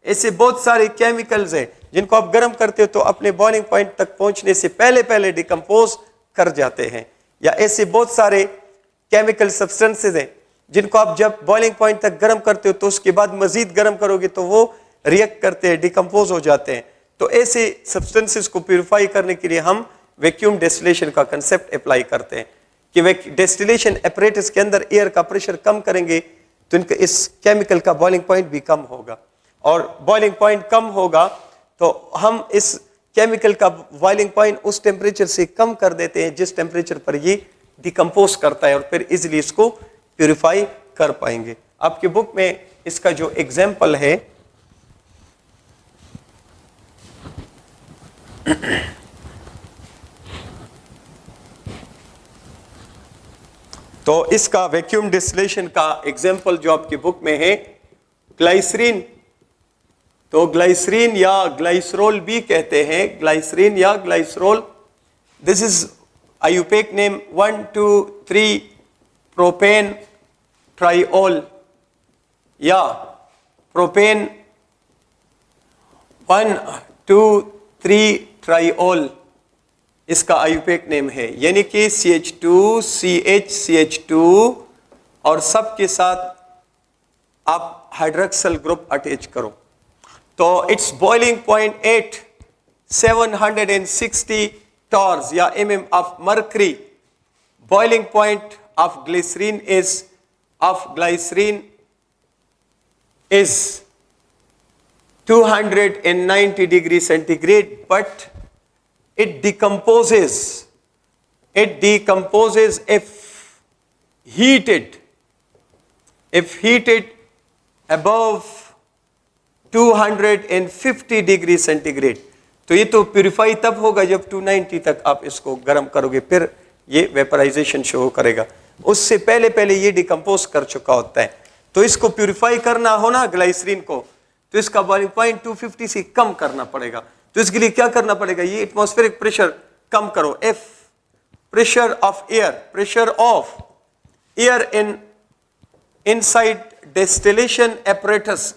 ऐसे बहुत सारे केमिकल्स हैं जिनको आप गर्म करते हो तो अपने बॉइलिंग पॉइंट तक पहुंचने से पहले डिकम्पोज कर जाते हैं। या ऐसे बहुत सारे केमिकल सब्सटेंसेस हैं जिनको आप जब बॉइलिंग पॉइंट तक गर्म करते हो तो उसके बाद मजीद गर्म करोगे तो वो रिएक्ट करते हैं, डिकम्पोज हो जाते हैं। तो ऐसे सब्सटेंसेस को प्यूरिफाई करने के लिए हम वैक्यूम डिस्टिलेशन का कंसेप्ट अप्लाई करते हैं कि डिस्टिलेशन एपरेटस के अंदर एयर का प्रेशर कम करेंगे तो इनका इस केमिकल का बॉइलिंग पॉइंट भी कम होगा, और बॉइलिंग पॉइंट कम होगा तो हम इस केमिकल का बॉइलिंग पॉइंट उस टेम्परेचर से कम कर देते हैं जिस टेम्परेचर पर ये डिकम्पोज करता है, और फिर इजीली इसको प्यूरिफाई कर पाएंगे। आपकी बुक में इसका जो एग्जाम्पल है तो इसका वैक्यूम डिस्टिलेशन का एग्जाम्पल जो आपकी बुक में है ग्लाइसरीन, तो ग्लाइसरीन या ग्लाइसरोल भी कहते हैं, ग्लाइसरीन या glycerol. This is IUPAC name 1,2,3 propane triol या प्रोपेन 1,2,3 ट्राइओल इसका आयुपेक नेम है, यानी कि CH2 CH2 और सब के साथ आप हाइड्रोक्सिल ग्रुप अटैच करो तो its boiling point at 760 torrs या mm of mercury. Boiling point of glycerine is 290 degree centigrade, but it decomposes if heated above 250 degree centigrade। तो ये तो प्यूरिफाई तब होगा जब 290 तक आप इसको गर्म करोगे, फिर ये वेपराइजेशन शो करेगा। उससे पहले ये डिकम्पोज कर चुका होता है। तो इसको प्यूरिफाई करना हो ना ग्लाइसरीन को, तो इसका बॉइलिंग पॉइंट 250 से कम करना पड़ेगा। तो इसके लिए क्या करना पड़ेगा? ये एटमॉस्फेरिक प्रेशर कम करो, F pressure of air in inside distillation apparatus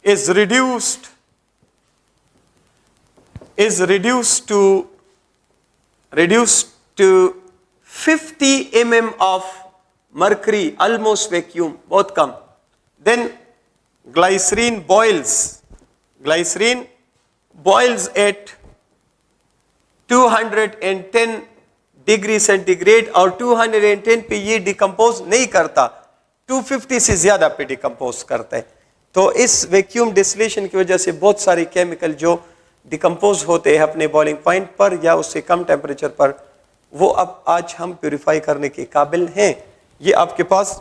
is reduced to 50 mm of mercury, almost vacuum, बहुत कम। Then glycerine boils at 210 degree centigrade, और 210 पे ये डिकम्पोज नहीं करता, 250 से ज्यादा पे डिकम्पोज करता है। तो इस वैक्यूम डिस्टिलेशन की वजह से बहुत सारे केमिकल जो डिकम्पोज होते हैं अपने बॉइलिंग पॉइंट पर या उससे कम टेम्परेचर पर, वो अब आज हम प्यूरिफाई करने के काबिल हैं। ये आपके पास